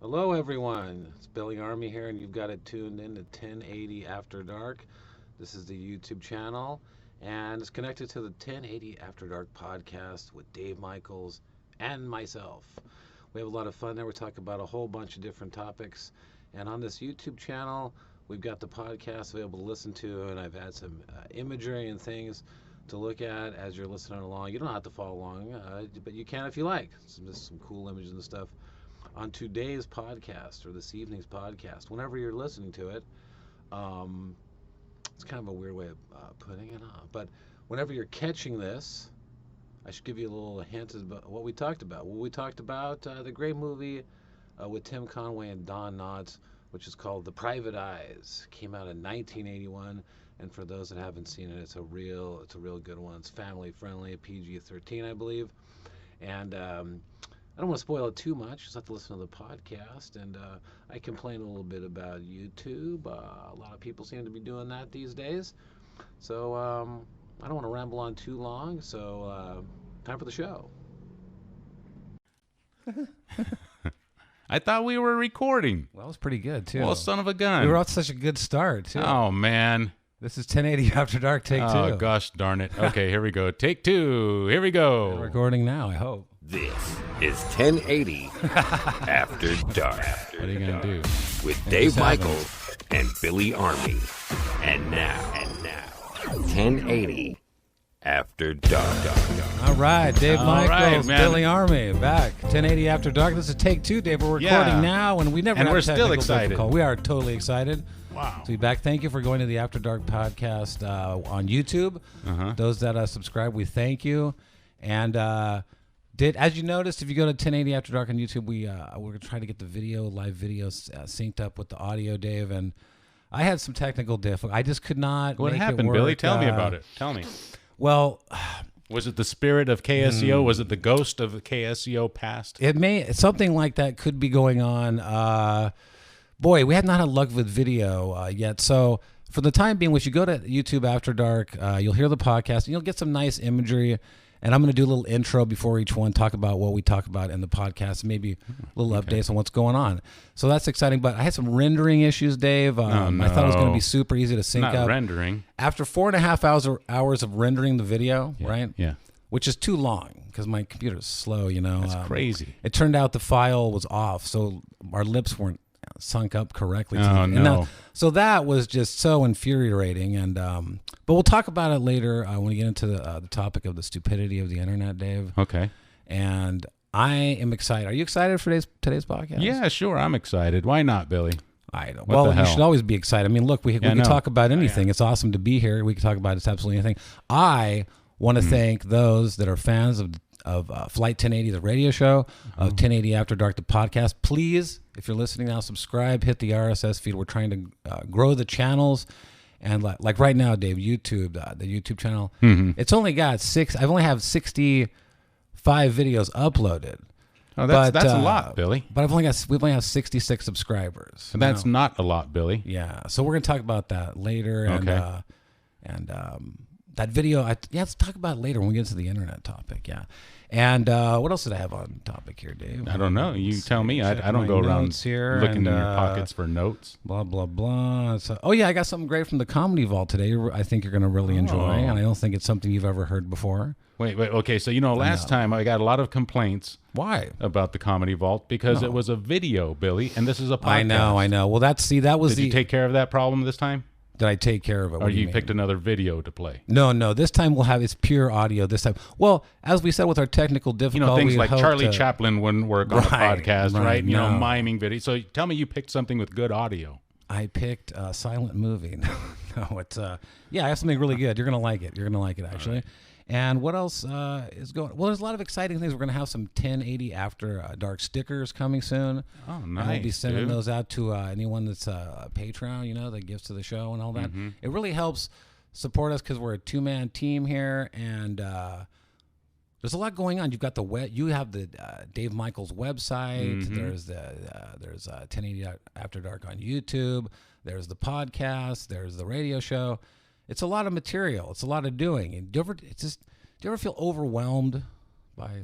Hello, everyone. It's Billy Army here, and you've got it tuned in to 1080 After Dark. This is the YouTube channel, and it's connected to the 1080 After Dark podcast with Dave Michaels and myself. We have a lot of fun there. We talk about a whole bunch of different topics, and on this YouTube channel, we've got the podcast available to listen to, and I've had some imagery and things to look at as you're listening along. You don't have to follow along, but you can if you like. Just some cool images and stuff on today's podcast or this evening's podcast, whenever you're listening to it. Um, it's kind of a weird way of putting it on, but whenever you're catching this, I should give you a little hint about what we talked about. Well, we talked about the great movie with Tim Conway and Don Knotts, which is called The Private Eyes. Came out in 1981, and for those that haven't seen it, it's a real good one. It's family friendly, PG-13, I believe, and I don't want to spoil it too much. Just have to listen to the podcast. And I complain a little bit about YouTube. A lot of people seem to be doing that these days. So I don't want to ramble on too long. So time for the show. I thought we were recording. Well, it was pretty good, too. Well, son of a gun. We were off to such a good start, too. Oh, man. This is 1080 After Dark, take two. Oh, gosh darn it. Okay, here we go. Take two. Here we go. We're recording now, I hope. This is 1080 After Dark What are you going to do? with Dave Michaels and Billy Army. And now, 1080 After Dark. All right, Dave All Michaels, right, man. Billy Army, back. 1080 After Dark. This is take two, Dave. We're recording Yeah. now, and we never And have we're a still technical excited. difficulty. We are totally excited Wow. to be back. Thank you for going to the After Dark podcast on YouTube. Those that subscribe, we thank you. And as you noticed, if you go to 1080 After Dark on YouTube, we're trying to get the live video synced up with the audio, Dave. And I had some technical difficulty. I just could not. What make it happened, work. Billy? Tell me about it. Tell me. Well, Was it the spirit of KSEO? Was it the ghost of the KSEO past? something like that could be going on. Boy, we have not had luck with video yet. So for the time being, once you go to YouTube After Dark, you'll hear the podcast and you'll get some nice imagery. And I'm going to do a little intro before each one, talk about what we talk about in the podcast, maybe little updates on what's going on. So that's exciting. But I had some rendering issues, Dave. I thought it was going to be super easy to sync Not up. rendering. After 4.5 hours of rendering the video, right? Yeah. Which is too long because my computer's slow, you know. That's crazy. It turned out the file was off, so our lips weren't sunk up correctly. Oh, And no. so that was just so infuriating. And but we'll talk about it later when we get into the topic of the stupidity of the internet, Dave. Okay. And I am excited. Are you excited for today's podcast? Yeah, sure. I'm excited. Why not, Billy? I don't. What Well, the you hell? should always be excited. I mean, look, we can no. talk about anything. It's awesome to be here. We can talk about absolutely anything. I want to thank those that are fans of Flight 1080, the radio show, of 1080 After Dark, the podcast. Please, if you're listening now, subscribe, hit the RSS feed. We're trying to grow the channels. And like right now, Dave, YouTube, the YouTube channel, it's only got I've only have 65 videos uploaded. Oh, that's a lot, Billy. But we've only have 66 subscribers. And that's not a lot, Billy. Yeah, so we're gonna talk about that later, Okay. and that video. Let's talk about it later when we get to the internet topic. Yeah, and what else did I have on topic here, Dave? I don't know. You tell me. Check I don't my go around notes here, looking and, in your pockets for notes. Blah blah blah. So, oh yeah, I got something great from the Comedy Vault today. I think you're gonna really enjoy, and I don't think it's something you've ever heard before. Wait. Okay. So, last time I got a lot of complaints Why? about the Comedy Vault because No. it was a video, Billy, and this is a podcast. I know. Well, that was Did you take care of that problem this time? Did I take care of it? Or What do you mean? picked another video to play? No. This time it's pure audio. This time, well, as we said with our technical difficulty, Things we like hope Charlie to- Chaplin wouldn't work on a Right, podcast, right, right? no. Miming video. So tell me you picked something with good audio. I picked a silent movie. No, it's I have something really good. You're gonna like it. You're gonna like it actually. Right. And what else is going? Well, there's a lot of exciting things. We're gonna have some 1080 After Dark stickers coming soon. Oh, And I'll be nice, sending dude. those out to anyone that's a Patreon. That gives to the show and all that. Mm-hmm. It really helps support us because we're a 2-man team here, and there's a lot going on. You've got you have the Dave Michaels website. Mm-hmm. There's 1080 After Dark on YouTube. There's the podcast. There's the radio show. It's a lot of material. It's a lot of doing. And do you ever feel overwhelmed by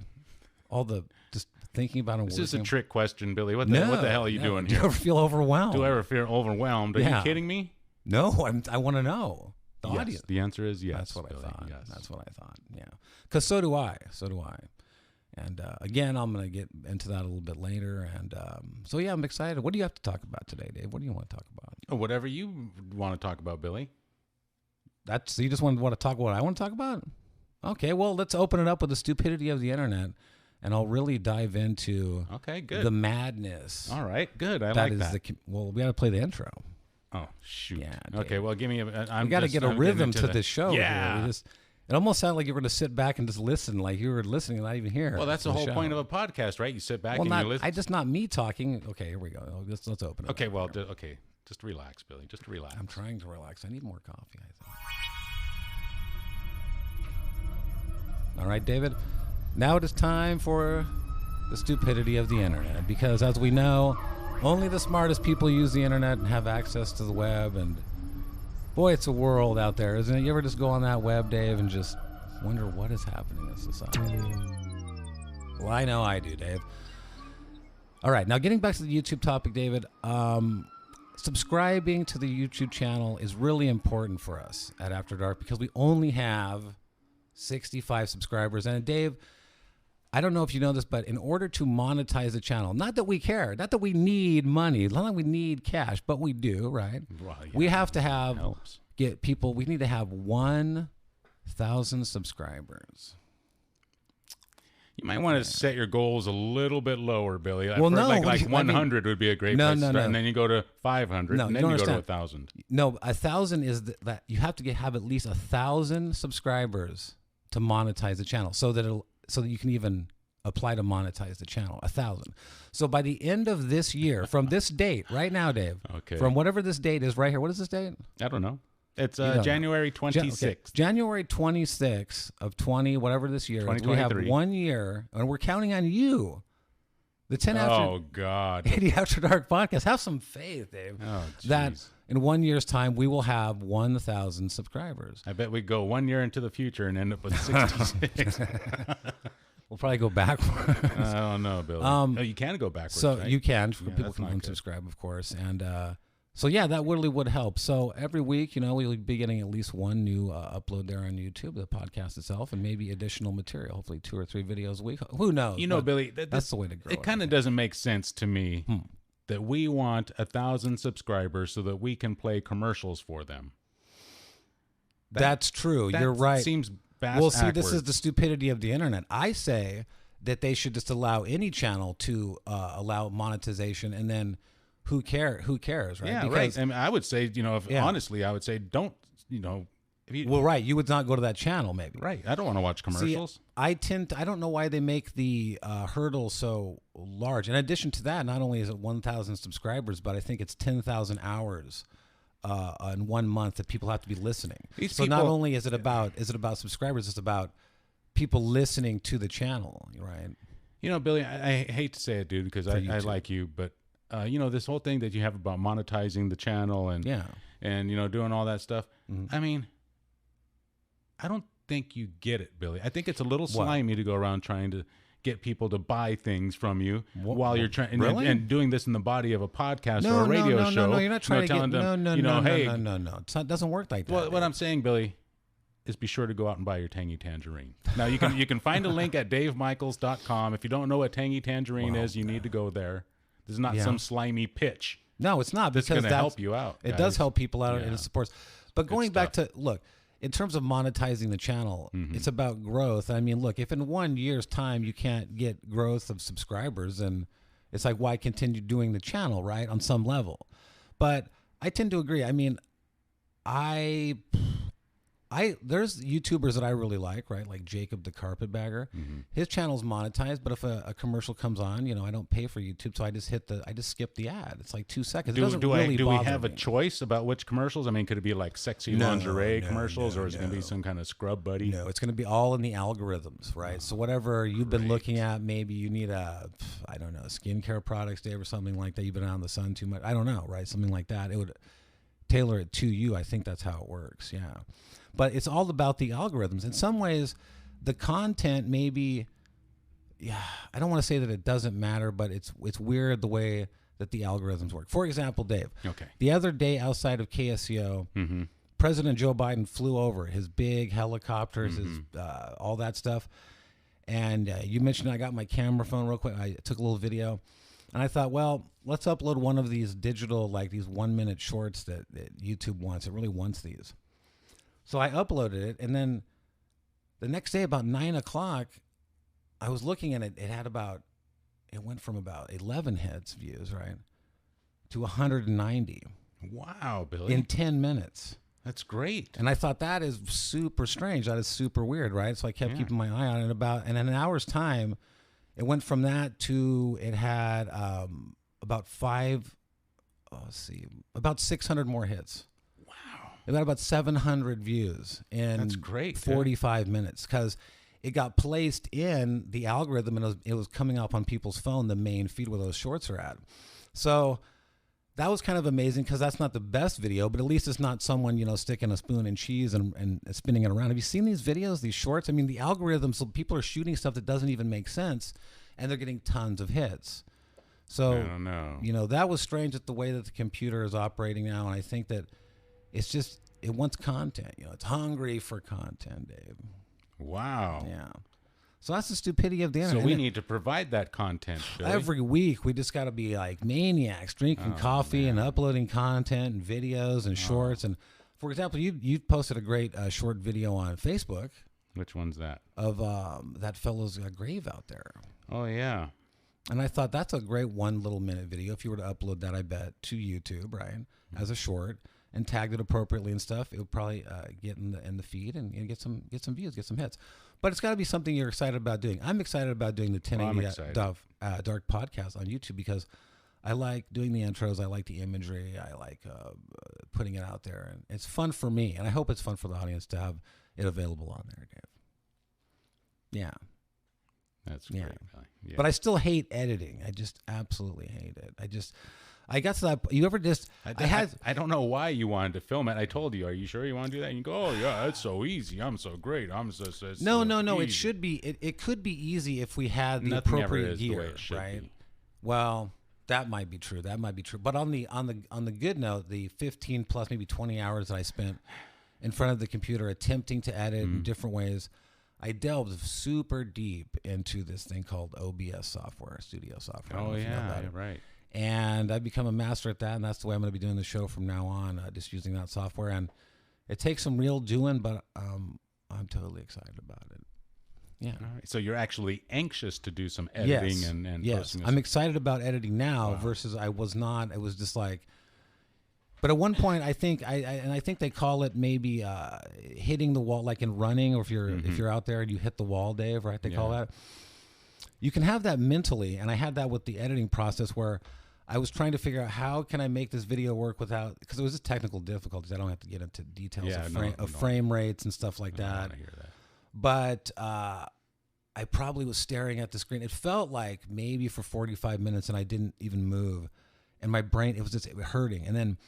all the just thinking about and This working. is a trick question, Billy. What the hell are you doing Do you here? ever feel overwhelmed? Do I ever feel overwhelmed? Are Yeah. you kidding me? No, I want to know. The Yes. audience. The answer is yes. That's what Billy. I thought. Yes. That's what I thought. Yeah. Because so do I. And again, I'm going to get into that a little bit later. And so, yeah, I'm excited. What do you have to talk about today, Dave? What do you want to talk about? Oh, whatever you want to talk about, Billy. So you just want to talk about what I want to talk about? Okay, well, let's open it up with the stupidity of the internet. And I'll really dive into Okay, good. the madness. All right, good. I That like is that. well, we got to play the intro. Oh, shoot. Yeah, Okay, Dave. well, give me a... We got to get a rhythm to this show. Yeah. Here. It almost sounded like you were going to sit back and just listen, like you were listening and not even here. Well, that's to the whole show. point of a podcast, right? You sit back Well, and not, you listen. just not me talking. Okay, here we go. Let's open it. Okay, up well, here. okay. Just relax, Billy. Just relax. I'm trying to relax. I need more coffee, I think. All right, David. Now it is time for the stupidity of the internet, because as we know, only the smartest people use the internet and have access to the web. And boy, it's a world out there, isn't it? You ever just go on that web, Dave, and just wonder what is happening in society? Well, I know I do, Dave. All right, now getting back to the YouTube topic, David. Subscribing to the YouTube channel is really important for us at After Dark because we only have 65 subscribers. And Dave, I don't know if you know this, but in order to monetize the channel, not that we care, not that we need money, not that we need cash, but we do, right? Well, yeah, we have to have, helps. we need to have 1,000 subscribers. You might want to set your goals a little bit lower, Billy. Well, no, like I mean- 100 would be a great No, place to no, start, no. and then you go to 500, No, and you then don't you go to understand. 1,000. No, 1,000 is that you have to have at least 1,000 subscribers to monetize the channel, so that you can even apply to monetize the channel. 1,000. So by the end of this year, from this date right now, Dave, Okay. from whatever this date is right here. What is this date? I don't know. It's don't know. January Okay, 26th. January 26th of 20, whatever this year is. We have 2023. 1 year, and we're counting on you. The 10 after. Oh, God. 80 After Dark podcast. Have some faith, Dave. Oh, that jeez. in 1 year's time we will have 1,000 subscribers. I bet we go 1 year into the future and end up with 66. We'll probably go backwards. I don't know, Billy. Oh, you can go backwards, So right? you can. Yeah, People that's can not good. unsubscribe, of course. And so yeah, that really would help. So every week, we'll be getting at least one new upload there on YouTube, the podcast itself, and maybe additional material. Hopefully 2 or 3 videos a week. Who knows? You know, But Billy, that's the way to grow. It kind of doesn't make sense to me that we want 1,000 subscribers so that we can play commercials for them. That's true. That You're right. Seems Well, see, this is backwards. the stupidity of the internet. I say that they should just allow any channel to allow monetization, and then who cares, right? Yeah, Because, right. I mean, I would say, Yeah. honestly, I would say don't, if you, well, right, you would not go to that channel, maybe. right. I don't want to watch commercials. See, I don't know why they make the hurdle so large. In addition to that, not only is it 1,000 subscribers, but I think it's 10,000 hours in 1 month that people have to be listening. These So not people- only is it about subscribers, it's about people listening to the channel, right? Billy, I hate to say it, dude, because I YouTube. like you, but this whole thing that you have about monetizing the channel and Yeah. and doing all that stuff. Mhm. I mean, I don't think you get it, Billy. I think it's a little slimy to go around trying to get people to buy things from you while you're trying Really? and doing this in the body of a podcast or a radio show. No, you're not trying to telling get them, no. hey, It doesn't work like that. Well, what I'm saying, Billy, is be sure to go out and buy your Tangy Tangerine. Now you can find a link at davemichaels.com. If you don't know what Tangy Tangerine is, you need to go there. This is not Yeah. some slimy pitch. No, it's not, That's because going to help you out. It guys. does help people out and Yeah. it supports. But going back stuff. to look, in terms of monetizing the channel, Mm-hmm. it's about growth. I mean, look, if in 1 year's time you can't get growth of subscribers, then it's like, why continue doing the channel, right? On some level. But I tend to agree. I mean, there's YouTubers that I really like, right? Like Jacob the Carpetbagger. Mm-hmm. His channel's monetized, but if a commercial comes on, I don't pay for YouTube, so I just skip the ad. It's like 2 seconds. It doesn't Do really we bother have a me. choice about which commercials? I mean, could it be like sexy No, lingerie no, commercials, no, or is it going to be some kind of scrub buddy? No, it's going to be all in the algorithms, right? So whatever you've been looking at, maybe you need a skincare products, Dave, or something like that. You've been out in the sun too much. I don't know, right? Something like that. It would tailor it to you. I think that's how it works. Yeah. But it's all about the algorithms. In some ways, the content maybe yeah, I don't want to say that it doesn't matter, but it's weird the way that the algorithms work. For example, Dave. Okay. The other day outside of KSCO, President Joe Biden flew over his big helicopters, his all that stuff. And you mentioned I got my camera phone real quick. I took a little video. And I thought, well, let's upload one of these digital, like these 1-minute shorts that YouTube wants. It really wants these. So I uploaded it. And then the next day, about 9 o'clock, I was looking at it. It went from about 11 hits views, right, to 190. Wow, Billy. In 10 minutes. That's great. And I thought that is super strange. That is super weird, right? So I kept keeping my eye on it. And in an hour's time, it went from that to it had about 600 more hits. Wow. It got about 700 views in That's great, 45 minutes because it got placed in the algorithm and it was coming up on people's phone, the main feed where those shorts are at. So that was kind of amazing because that's not the best video, but at least it's not someone, sticking a spoon in cheese and spinning it around. Have you seen these videos, these shorts? I mean, the algorithms, so people are shooting stuff that doesn't even make sense, and they're getting tons of hits. So, I don't know. That was strange at the way that the computer is operating now, and I think that it's just, it wants content. It's hungry for content, Dave. Wow. Yeah. So that's the stupidity of the internet. So we need to provide that content, Billy. Every week, we just got to be like maniacs, drinking coffee and uploading content and videos and shorts. And for example, you posted a great short video on Facebook. Which one's that? Of that fellow's grave out there. Oh, yeah. And I thought that's a great 1 little minute video. If you were to upload that, I bet, to YouTube, right, as a short and tagged it appropriately and stuff, it would probably get in the feed and get some views, get some hits. But it's got to be something you're excited about doing. I'm excited about doing the 1080 Dark podcast on YouTube because I like doing the intros. I like the imagery. I like putting it out there. And it's fun for me. And I hope it's fun for the audience to have it available on there, Dave. Yeah. That's great. Yeah. But I still hate editing. I just absolutely hate it. I got to that. You ever just? I don't know why you wanted to film it. I told you, are you sure you want to do that? And you go, oh yeah, it's so easy. I'm so great. I'm so no. Easy. It should be. It could be easy if we had the Nothing appropriate ever is the gear, way it should right? be. Well, that might be true. But on the good note, the 15 plus maybe 20 hours that I spent in front of the computer attempting to edit in different ways, I delved super deep into this thing called OBS software, studio software. Oh yeah, right. And I've become a master at that, and that's the way I'm going to be doing the show from now on, just using that software. And it takes some real doing, but I'm totally excited about it. Yeah. All right. So you're actually anxious to do some editing and yes. posting. I'm excited about editing now versus I was not. It was just like. But at one point, I think I think they call it maybe hitting the wall, like in running, or if you're out there and you hit the wall, Dave, right? They call that. You can have that mentally, and I had that with the editing process where I was trying to figure out how can I make this video work without, because it was just technical difficulties. I don't have to get into details of frame rates and stuff like that. I don't wanna hear that. But I probably was staring at the screen. It felt like maybe for 45 minutes, and I didn't even move, and my brain it was hurting, and then.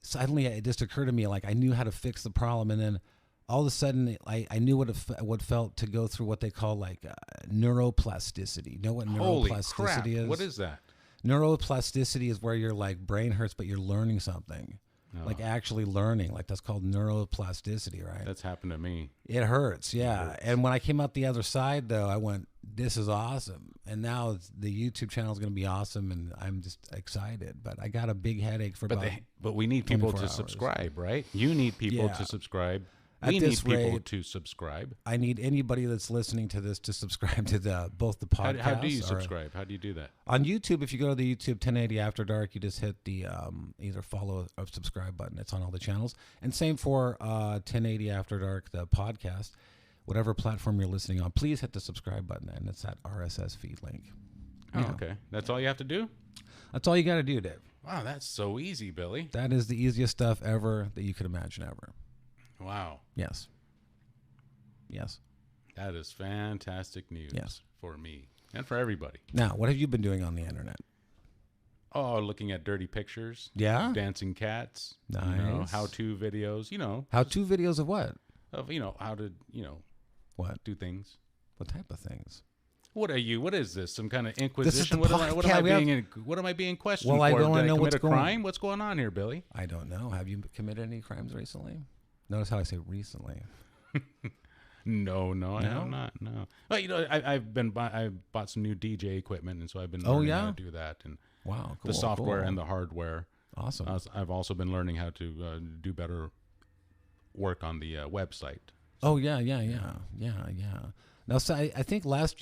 Suddenly, it just occurred to me, like I knew how to fix the problem, and then all of a sudden, I knew what felt to go through what they call like neuroplasticity. You know what neuroplasticity is? What is that? Neuroplasticity is where your like brain hurts, but you're learning something, like actually learning. Like that's called neuroplasticity, right? That's happened to me. It hurts, yeah. It hurts. And when I came out the other side, though, I went, "This is awesome." And now the YouTube channel is going to be awesome, and I'm just excited. But I got a big headache for but we need people to 24 hours. Subscribe, right? You need people to subscribe. We need people to subscribe. I need anybody that's listening to this to subscribe to both the podcast. How do you subscribe? How do you do that? On YouTube, if you go to the YouTube 1080 After Dark, you just hit the either follow or subscribe button. It's on all the channels. And same for 1080 After Dark, the podcast. Whatever platform you're listening on, please hit the subscribe button, and it's that RSS feed link. Oh, okay. That's all you have to do? That's all you got to do, Dave. Wow, that's so easy, Billy. That is the easiest stuff ever that you could imagine ever. Wow. Yes. That is fantastic news for me and for everybody. Now, what have you been doing on the internet? Oh, looking at dirty pictures. Yeah? Dancing cats. Nice. How-to videos, How-to videos of what? Of, how to, what? do things. What type of things? What are you? What is this? Some kind of inquisition? the What am I being questioned Well, I for? don't Did I know commit what's a crime? What's going on here, Billy? I don't know. Have you committed any crimes recently? Notice how I say recently. No, I have not. No. Well, I bought some new DJ equipment, and so I've been Oh, learning yeah? how to do that, and Wow, the software cool. and the hardware. Awesome. I've also been learning how to do better work on the website. Oh yeah. Now, so I think last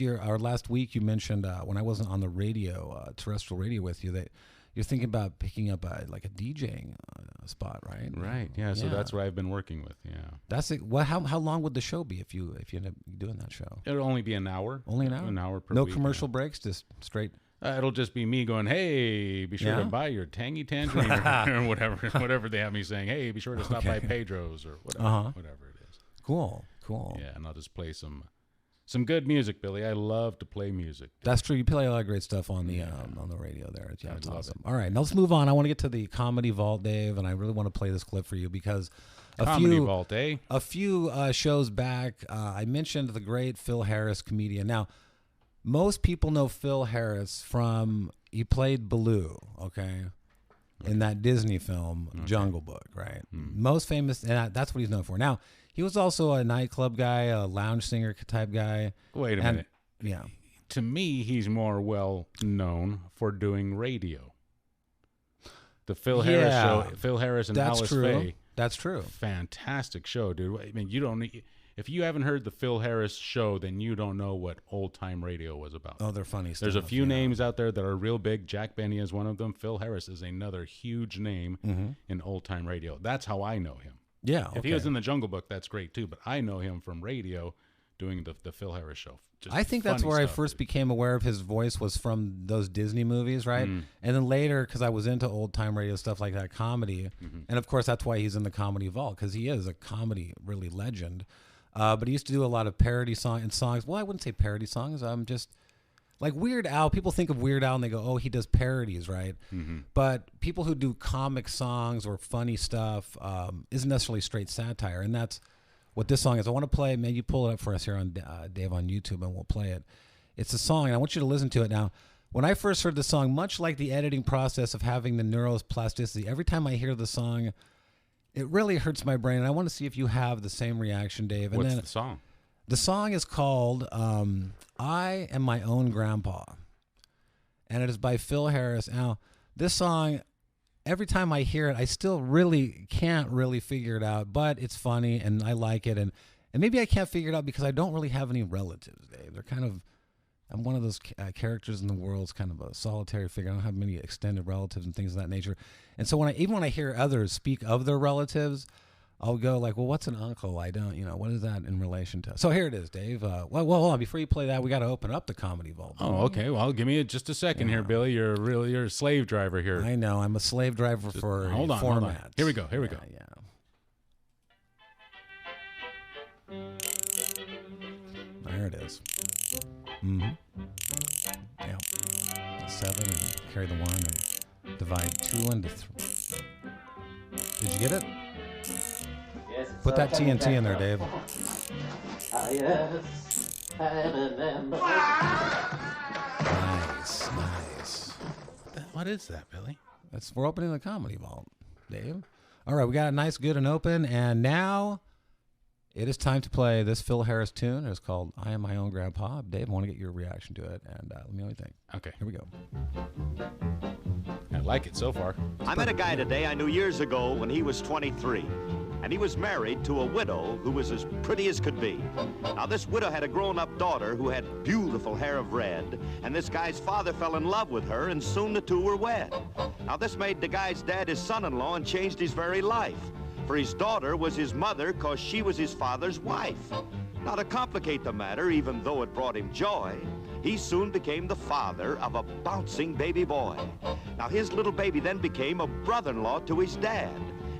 week you mentioned when I wasn't on the radio, terrestrial radio with you, that you're thinking about picking up a DJing spot, right? Right. Yeah. So that's what I've been working with. Yeah. That's it. Well, how long would the show be if you end up doing that show? It'll only be an hour. Only an hour. An hour per No week, commercial breaks, just straight. It'll just be me going, hey, be sure to buy your tangy tangerine or whatever they have me saying. Hey, be sure to stop by Pedro's or whatever it is. Cool. Yeah, and I'll just play some good music, Billy. I love to play music. That's true. You play a lot of great stuff on the radio there. Yeah, it's awesome. All right, now let's move on. I want to get to the Comedy Vault, Dave, and I really want to play this clip for you because Comedy Vault, eh? A few shows back, I mentioned the great Phil Harris, comedian. Now, most people know Phil Harris from, he played Baloo, okay, in that Disney film, Jungle Book, right? Most famous, and that's what he's known for. Now, he was also a nightclub guy, a lounge singer type guy. Wait a minute. Yeah. To me, he's more well known for doing radio. The Phil Harris show, Phil Harris and Alice Faye. That's true. Fantastic show, dude. I mean, if you haven't heard the Phil Harris show, then you don't know what old time radio was about. Oh, they're funny stuff. There's a few names out there that are real big. Jack Benny is one of them. Phil Harris is another huge name in old time radio. That's how I know him. Yeah. If he was in the Jungle Book, that's great too. But I know him from radio doing the Phil Harris show. Just I think that's where I first became aware of his voice was from those Disney movies, right? And then later, because I was into old time radio stuff like that, comedy. And of course, that's why he's in the Comedy Vault, because he is a comedy really legend. But he used to do a lot of parody songs. Well, I wouldn't say parody songs. Just like Weird Al. People think of Weird Al and they go, oh, he does parodies, right? But people who do comic songs or funny stuff isn't necessarily straight satire. And that's what this song is. I want to play. Maybe you pull it up for us here on Dave on YouTube and we'll play it. It's a song, and I want you to listen to it now. When I first heard the song, much like the editing process of having the neuroplasticity, every time I hear the song, it really hurts my brain, and I want to see if you have the same reaction, Dave. And What's the song? The song is called I Am My Own Grandpa, and it is by Phil Harris. Now, this song, every time I hear it, I still really can't really figure it out, but it's funny, and I like it, and maybe I can't figure it out because I don't really have any relatives, Dave. They're kind of, I'm one of those characters in the world. It's kind of a solitary figure. I don't have many extended relatives and things of that nature. And so even when I hear others speak of their relatives, I'll go like, well, what's an uncle? I don't, what is that in relation to? So here it is, Dave. Well, hold on. Before you play that, we got to open up the Comedy Vault. Oh, okay. Well, give me just a second here, Billy. You're a slave driver here. I know. I'm a slave driver for hold on. Here we go. Yeah. There it is. Yeah. The 7 and carry the 1 and divide 2 into 3. Did you get it? Yes, Put that TNT in there, Dave. Yes, I remember. Nice. What is that, Billy? We're opening the Comedy Vault, Dave. All right, we got it nice, good, and open, and now it is time to play this Phil Harris tune. It's called I Am My Own Grandpa. Dave, I want to get your reaction to it, and let me know what you think. Okay. Here we go. I like it so far. I met a guy today I knew years ago when he was 23. And he was married to a widow who was as pretty as could be. Now, this widow had a grown-up daughter who had beautiful hair of red, and this guy's father fell in love with her, and soon the two were wed. Now, this made the guy's dad his son-in-law and changed his very life. For his daughter was his mother because she was his father's wife. Now, to complicate the matter, even though it brought him joy, he soon became the father of a bouncing baby boy. Now, his little baby then became a brother-in-law to his dad,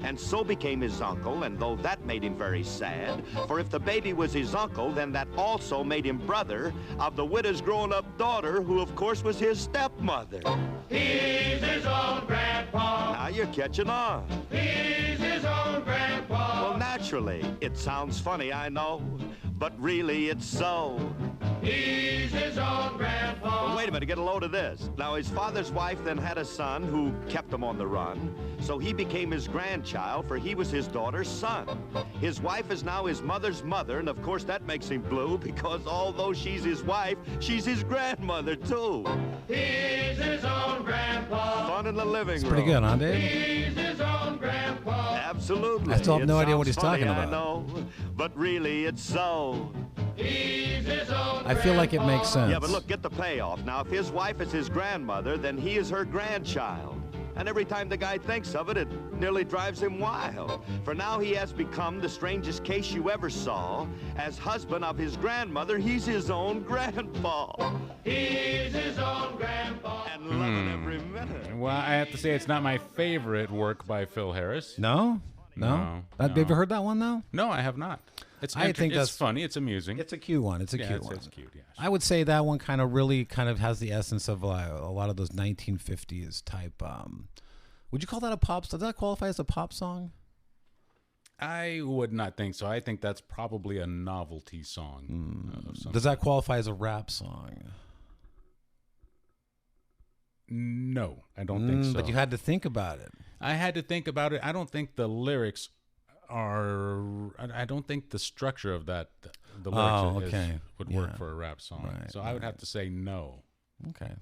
and so became his uncle, and though that made him very sad, for if the baby was his uncle, then that also made him brother of the widow's grown-up daughter, who of course was his stepmother. He's his own grandpa. Now you're catching on. He's his own grandpa. Well, naturally, it sounds funny, I know, but really it's so. He's his own grandpa. But wait a minute, get a load of this. Now, his father's wife then had a son who kept him on the run, so he became his grandchild, for he was his daughter's son. His wife is now his mother's mother, and of course that makes him blue, because although she's his wife, she's his grandmother, too. He's his own grandpa. Fun in the living room. Pretty good, huh, Dave? He's his own grandpa. Absolutely. I still have no It idea what sounds he's funny, talking I about. know, but really it's so. He's his own I feel like it makes sense. Yeah, but look, get the payoff. Now, if his wife is his grandmother, then he is her grandchild. And every time the guy thinks of it, it nearly drives him wild. For now he has become the strangest case you ever saw. As husband of his grandmother, he's his own grandpa. He's his own grandpa. And loving every minute. Well, I have to say it's not my favorite work by Phil Harris. No? No. Have you ever heard that one, though? No, I have not. I think it's that's funny. It's amusing. It's a cute one. It's a yeah, cute it's, one. it's cute. Yeah. I would say that one kind of has the essence of a lot of those 1950s type. Would you call that a pop? Does that qualify as a pop song? I would not think so. I think that's probably a novelty song. of some Does that qualify as a rap song? No, I don't think so. But you had to think about it. I had to think about it. I don't think the lyrics are. I don't think the structure of that, the lyrics would work for a rap song. Right, so I would have to say no. Okay.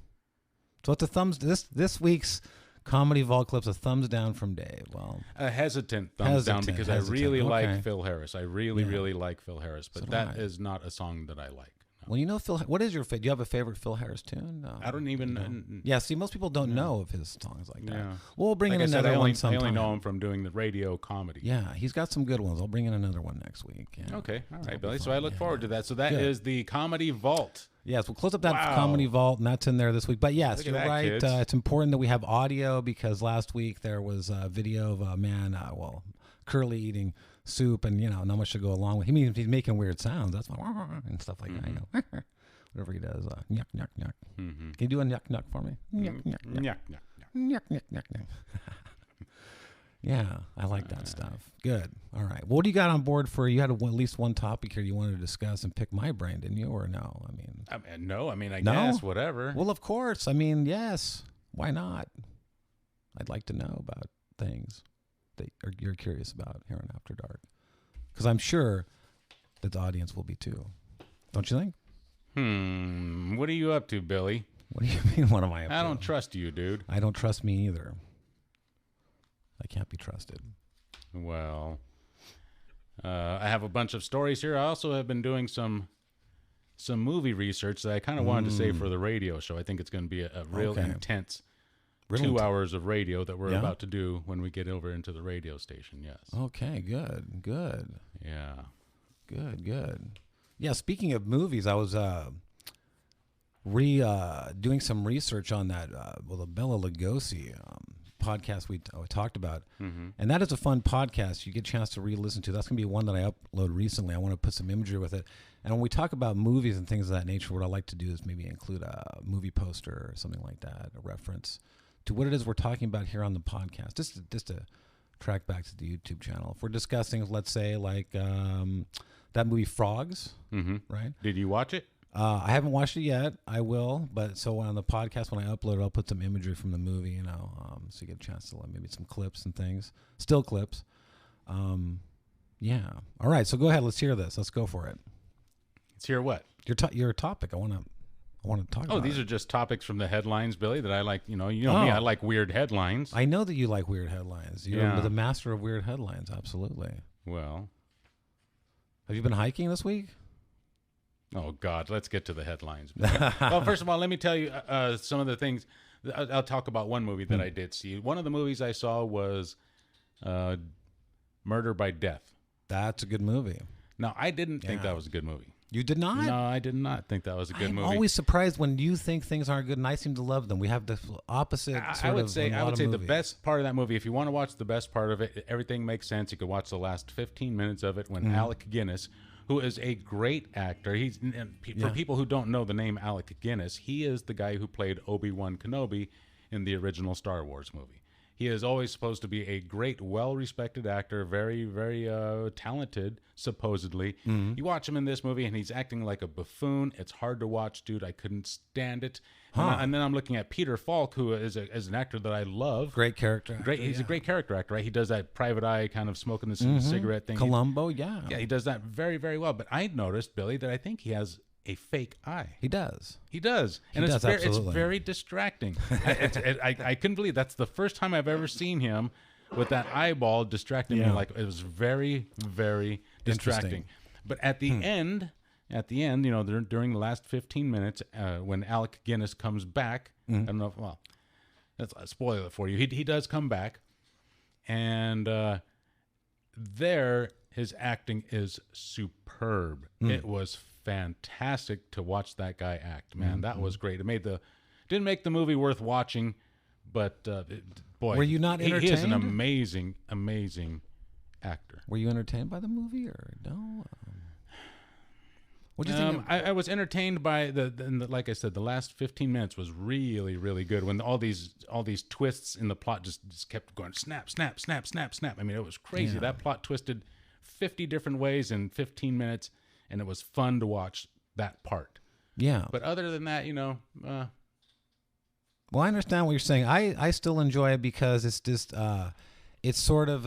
So it's a thumbs. This week's Comedy Vault Clip's a thumbs down from Dave. Well, A hesitant thumbs down because I really okay. like Phil Harris. I really like Phil Harris, but So do that I. is not a song that I like. No. well, you know Phil. What is your favorite? Do you have a favorite Phil Harris tune? No. I don't even. Yeah, see, most people don't know of his songs like that. Yeah. Well, we'll bring Like in I said, another I one only sometime. know him from doing the radio comedy. Yeah, he's got some good ones. I'll bring in another one next week. Yeah. Okay. All right, That'll be Billy. So fun. I look Yeah. forward to that. So that Good. is the Comedy Vault. Yes, we'll close up that Wow. Comedy Vault, and that's in there this week. But yes, Look at you're that, right. kids. It's important that we have audio because last week there was a video of a man, Curly eating soup, and not much to go along with. He's making weird sounds. That's why and stuff like that. You know, whatever he does, yuck yuck yuck. Can you do a yuck yuck for me? Yuck yuck yuck Yeah. yuck yuck yuck yuck. Yeah, I like that stuff. Good. All right. Well, what do you got on board for? You had at least one topic here you wanted to discuss and pick my brain, didn't you? Or no? No. I mean, I No? guess whatever. Well, of course. I mean, yes. Why not? I'd like to know about things that you're curious about here on After Dark, because I'm sure that the audience will be too. Don't you think? What are you up to, Billy? What do you mean? What am I up to? I don't trust you, dude. I don't trust me either. I can't be trusted. Well, I have a bunch of stories here. I also have been doing some movie research that I kind of wanted to save for the radio show. I think it's going to be a real Okay. intense Real 2 int- hours of radio that we're Yeah? about to do when we get over into the radio station. Yes. Okay. Good. Good. Yeah. Good. Good. Yeah. Speaking of movies, I was doing some research on that. The Bela Lugosi podcast we talked about, and that is a fun podcast. You get a chance to re-listen to. That's gonna be one that I uploaded recently. I want to put some imagery with it. And when we talk about movies and things of that nature, what I like to do is maybe include a movie poster or something like that, a reference to what it is we're talking about here on the podcast. Just to track back to the YouTube channel. If we're discussing, let's say, like that movie Frogs, right? Did you watch it? I haven't watched it yet. I will, but so on the podcast when I upload it, I'll put some imagery from the movie, so you get a chance to maybe some clips and things, still clips. Yeah. All right. So go ahead. Let's hear this. Let's go for it. Let's hear what? Your topic. I want to talk about. Oh, these it. are just topics from the headlines, Billy, that I like. You know me. Oh. I like weird headlines. I know that you like weird headlines. You're Yeah. the master of weird headlines. Absolutely. Well, Have you been hiking this week? oh God, let's get to the headlines. Well, first of all, let me tell you some of the things. I'll talk about one movie that I did see. One of the movies I saw was Murder by Death. That's a good movie. Now, I didn't think Yeah. that was a good movie. You did not? No, I did not think that was a good I'm movie. always surprised when you think things aren't good, and I seem to love them. We have the opposite. I would say the best part of that movie, if you want to watch the best part of it, everything makes sense. You could watch the last 15 minutes of it when Alec Guinness, who is a great actor, for people who don't know the name Alec Guinness, he is the guy who played Obi-Wan Kenobi in the original Star Wars movie. He is always supposed to be a great, well-respected actor, very, very talented, supposedly. You watch him in this movie, and he's acting like a buffoon. It's hard to watch, dude. I couldn't stand it. And then I'm looking at Peter Falk, who is an actor that I love. Great character. He's a great character actor, right? He does that private eye kind of smoking the cigarette thing. Columbo, yeah. Yeah, he does that very, very well. But I noticed, Billy, that I think he has a fake eye. He does. He does. And does, it's absolutely. very distracting. I couldn't believe that's the first time I've ever seen him with that eyeball distracting me. Like, it was very, very distracting. But at the end, you know, during the last 15 minutes, when Alec Guinness comes back, I don't know if, well, that's a spoiler for you. He does come back, and there his acting is superb. It was fantastic to watch that guy act. Man, that was great. It didn't make the movie worth watching, but boy, were you not entertained? He is an amazing actor. Were you entertained by the movie or no? What do you think? I was entertained by the like I said, the last 15 minutes was really, really good. When all these twists in the plot just kept going, snap, snap, snap, snap, snap. I mean, it was crazy. That plot twisted 50 different ways in 15 minutes, and it was fun to watch that part. Yeah. But other than that, you know. Well, I understand what you're saying. I still enjoy it because it's just it's sort of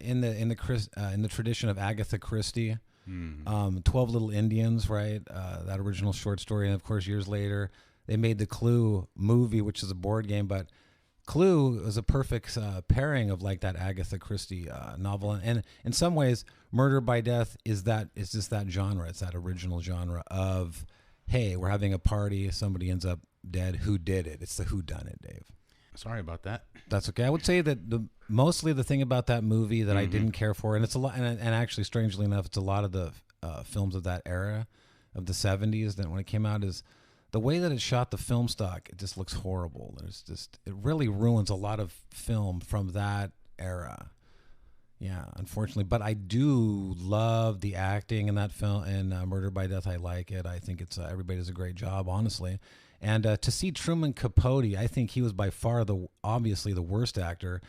in the tradition of Agatha Christie. 12 Little Indians, right? That original short story. And of course, years later, they made the Clue movie, which is a board game. But Clue is a perfect pairing of like that Agatha Christie novel. And in some ways, Murder by Death is just that genre. It's that original genre of, hey, we're having a party. Somebody ends up dead. Who did it? It's the who done it, Dave. Sorry about that. That's okay. I would say that mostly the thing about that movie that I didn't care for, and it's a lot, and actually, strangely enough, it's a lot of the films of that era, of the 70s, that when it came out, is the way that it shot the film stock. It just looks horrible. It really ruins a lot of film from that era. Yeah, unfortunately, but I do love the acting in that film, and Murder by Death. I like it. I think it's everybody does a great job, honestly. And to see Truman Capote, I think he was by far obviously the worst actor.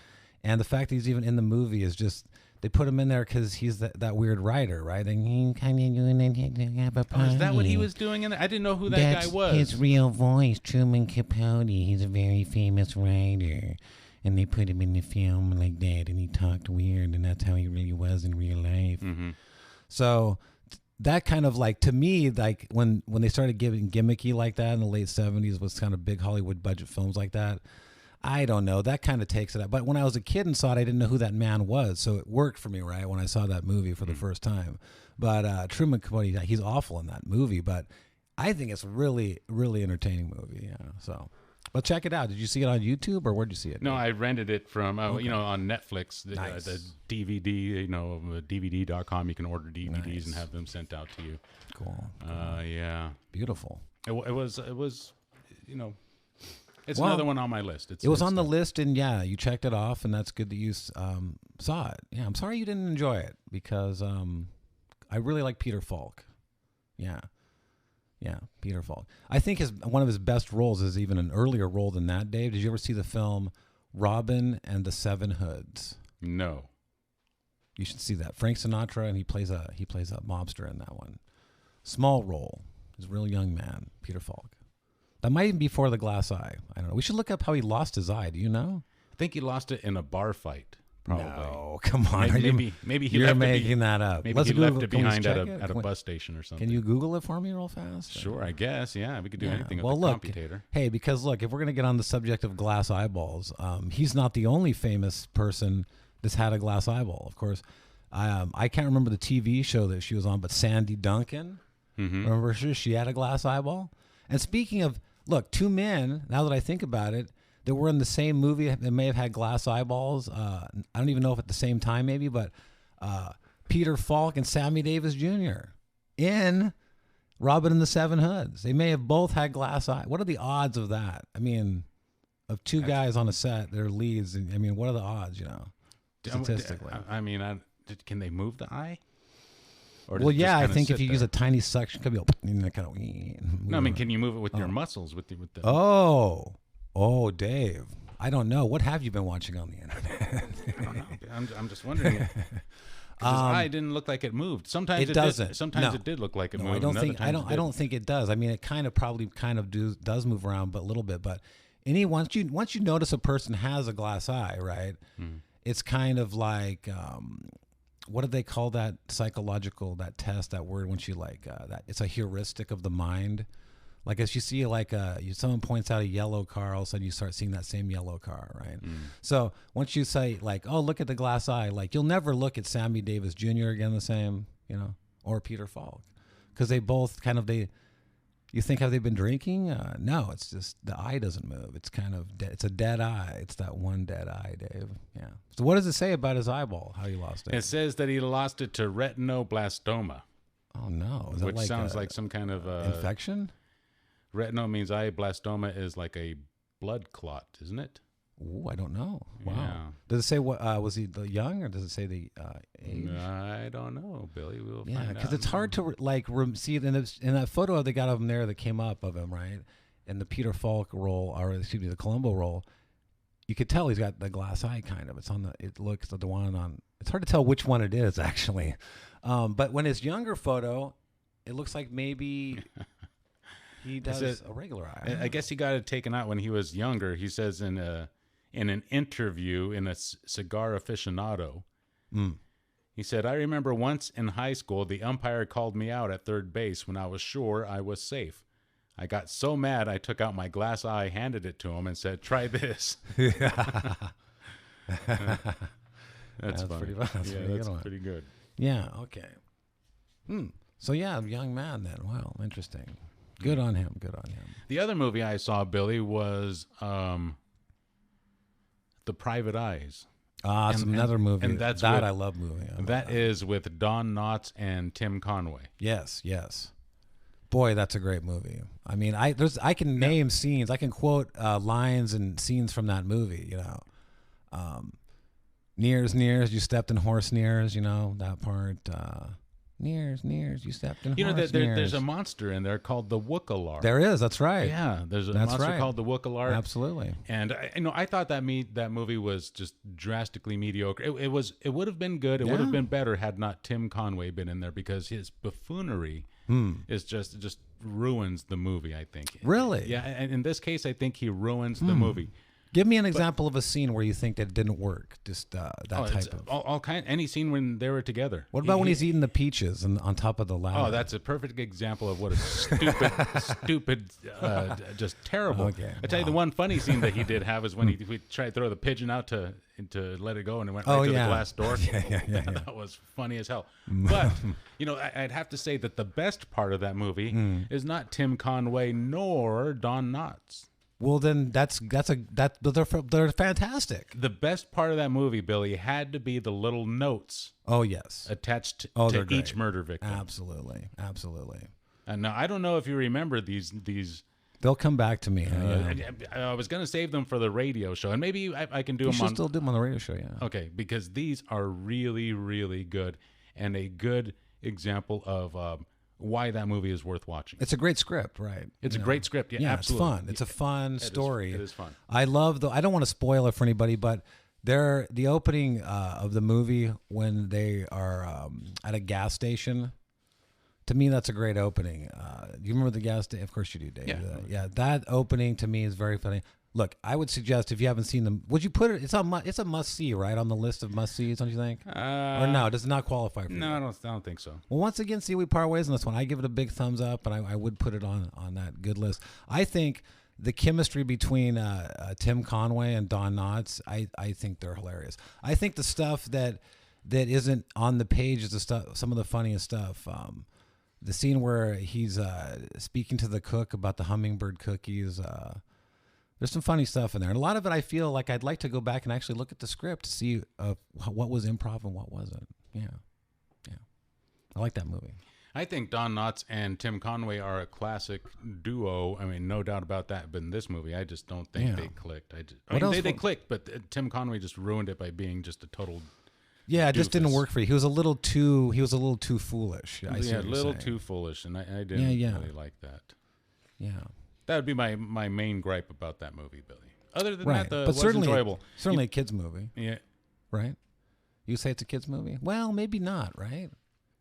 And the fact that he's even in the movie is just, they put him in there because he's that weird writer, right? And he kind of doing is that what he was doing in it? I didn't know who that guy was. His real voice, Truman Capote. He's a very famous writer. And they put him in the film like that, and he talked weird, and that's how he really was in real life. So that kind of like, to me, like when they started giving gimmicky like that in the late 70s was kind of big Hollywood budget films like that, I don't know, that kind of takes it out. But when I was a kid and saw it, I didn't know who that man was, so it worked for me, right, when I saw that movie for the first time. But Truman Capote, he's awful in that movie, but I think it's a really, really entertaining movie. Yeah, so. Well, check it out. Did you see it on YouTube, or where'd you see it? No, I rented it from, you know, on Netflix, the DVD, you know, DVD.com. You can order DVDs and have them sent out to you. Cool. Yeah. Beautiful. It was, you know, it's another one on my list. It was on the list, and yeah, you checked it off, and that's good that you saw it. Yeah, I'm sorry you didn't enjoy it, because I really like Peter Falk. Yeah, Peter Falk. I think one of his best roles is even an earlier role than that, Dave. Did you ever see the film Robin and the Seven Hoods? No. You should see that. Frank Sinatra, and he plays a mobster in that one. Small role. He's a real young man, Peter Falk. That might even be before the glass eye. I don't know. We should look up how he lost his eye. Do you know? I think he lost it in a bar fight. Probably. No, come on. Maybe he you're left making that up. Maybe he left it behind at a bus station or something. Can you Google it for me real fast? Sure, I guess. Yeah, we could do anything with the computator. Hey, because look, if we're going to get on the subject of glass eyeballs, he's not the only famous person that's had a glass eyeball. Of course, I can't remember the TV show that she was on, but Sandy Duncan, remember she had a glass eyeball? And speaking of, look, two men, now that I think about it, that were in the same movie that may have had glass eyeballs. I don't even know if at the same time maybe, but Peter Falk and Sammy Davis Jr. in Robin and the Seven Hoods. They may have both had glass eye. What are the odds of that? I mean, of two guys on a set, they're leads. And, I mean, what are the odds, you know, statistically? I mean, can they move the eye? Well, yeah, I think if you use a tiny suction, could be kind of. No, I mean, can you move it with your muscles? With the Oh, Dave. I don't know. What have you been watching on the internet? I don't know. I'm just wondering. 'Cause his eye didn't look like it moved. Sometimes it doesn't. Sometimes No. it did look like it No, moved. I don't and think other times I don't think it does. I mean, it does move around, but a little bit. But once you notice a person has a glass eye, right? It's kind of like what do they call that psychological test, that word, once you that it's a heuristic of the mind. Like if you see someone points out a yellow car, all of a sudden you start seeing that same yellow car, right? So once you say like, oh, look at the glass eye, like you'll never look at Sammy Davis Jr. again the same, or Peter Falk, because they both you think, have they been drinking? No, it's just the eye doesn't move. It's kind of it's a dead eye. It's that one dead eye, Dave. Yeah. So what does it say about his eyeball? How he lost it? It says that he lost it to retinoblastoma. Oh no! Is which that sounds like some kind of infection? Retino means eye. Blastoma is like a blood clot, isn't it? Oh, I don't know. Wow. Yeah. Does it say what was he young, or does it say the age? I don't know, Billy. We'll find out. Because it's hard to see it in that photo they got of him there that came up of him, right? In the Peter Falk role, or excuse me, the Columbo role, you could tell he's got the glass eye kind of. It looks like the one on. It's hard to tell which one it is actually, but when his younger photo, it looks like maybe. He does a regular eye. I guess he got it taken out when he was younger. He says in an interview in a Cigar Aficionado, he said, "I remember once in high school, the umpire called me out at third base when I was sure I was safe. I got so mad I took out my glass eye, handed it to him, and said, 'Try this.'" That's funny. Pretty fun. That's pretty good. Yeah. Okay. So yeah, young man then. Wow, interesting. Good on him. Good on him. The other movie I saw, Billy, was The Private Eyes. It's another movie. And that's I love movie. That is with Don Knotts and Tim Conway. Yes. Boy, that's a great movie. I mean, I can name scenes. I can quote lines and scenes from that movie. Nears, you stepped in horse nears. That part. Nears, you stepped in horse nears. There's a monster in there called the Wookalar. There is. That's right. Yeah, there's a monster called the Wookalar. Absolutely. And I thought that movie was just drastically mediocre. It would have been good. It would have been better had not Tim Conway been in there, because his buffoonery is just ruins the movie, I think. Really? Yeah. And in this case, I think he ruins the movie. Give me an example of a scene where you think that didn't work. Just that type of all kind. Any scene when they were together. What about when he's eating the peaches on top of the ladder? Oh, that's a perfect example of what a stupid, just terrible. Okay, I tell you, the one funny scene that he did have is when he tried to throw the pigeon out to let it go, and it went right to the glass door. Yeah. That was funny as hell. But I'd have to say that the best part of that movie is not Tim Conway nor Don Knotts. Well, then they're fantastic. The best part of that movie, Billy, had to be the little notes. Oh yes, attached to each murder victim. Absolutely. And now I don't know if you remember these. They'll come back to me. I was going to save them for the radio show, and maybe I can do you them. Should still do them on the radio show, yeah. Okay, because these are really, really good, and a good example of why that movie is worth watching. It's a great script, right? It's a great script. Yeah, absolutely. It's fun. It's a fun story. It is fun. I love I don't want to spoil it for anybody, but the opening of the movie when they are at a gas station. To me, that's a great opening. Do you remember the gas station? Of course you do, Dave. Yeah. That opening to me is very funny. Look, I would suggest if you haven't seen them, would you put it? It's a must see, right, on the list of must sees, don't you think? Or no? Does it not qualify for you? No, I don't think so. Well, once again, see, we part ways on this one. I give it a big thumbs up, and I would put it on that good list. I think the chemistry between Tim Conway and Don Knotts, I think they're hilarious. I think the stuff that isn't on the page is some of the funniest stuff. The scene where he's speaking to the cook about the hummingbird cookies. There's some funny stuff in there. And a lot of it, I feel like I'd like to go back and actually look at the script to see what was improv and what wasn't. Yeah. I like that movie. I think Don Knotts and Tim Conway are a classic duo. I mean, no doubt about that. But in this movie, I just don't think they clicked. They clicked, but Tim Conway just ruined it by being just a total. Yeah, it just didn't work for you. He was a little too foolish. A little too foolish, and I didn't really like that. Yeah. That would be my main gripe about that movie, Billy. Other than Right. that, But was certainly, enjoyable. certainly a kids movie, Yeah. right? You say it's a kids movie? Well, maybe not, right?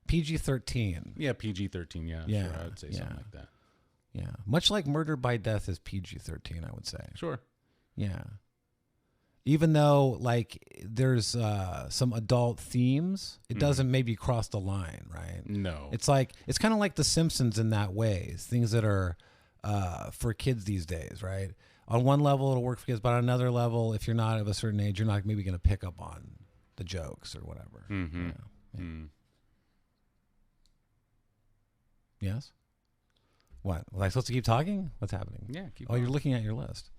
PG-13. Yeah, PG-13. Yeah, Yeah, sure. I would say yeah. something like that. Yeah. Much like Murder by Death is PG-13, I would say. Sure. Yeah. Even though like there's some adult themes, it doesn't maybe cross the line, right? No. It's like it's kind of like The Simpsons in that way. It's things that are for kids these days, right? On one level, it'll work for kids, but on another level, if you're not of a certain age, you're not maybe going to pick up on the jokes or whatever. Mm-hmm. Yeah. Yes. What? Was I supposed to keep talking? What's happening? Yeah, keep You're going. looking at your list.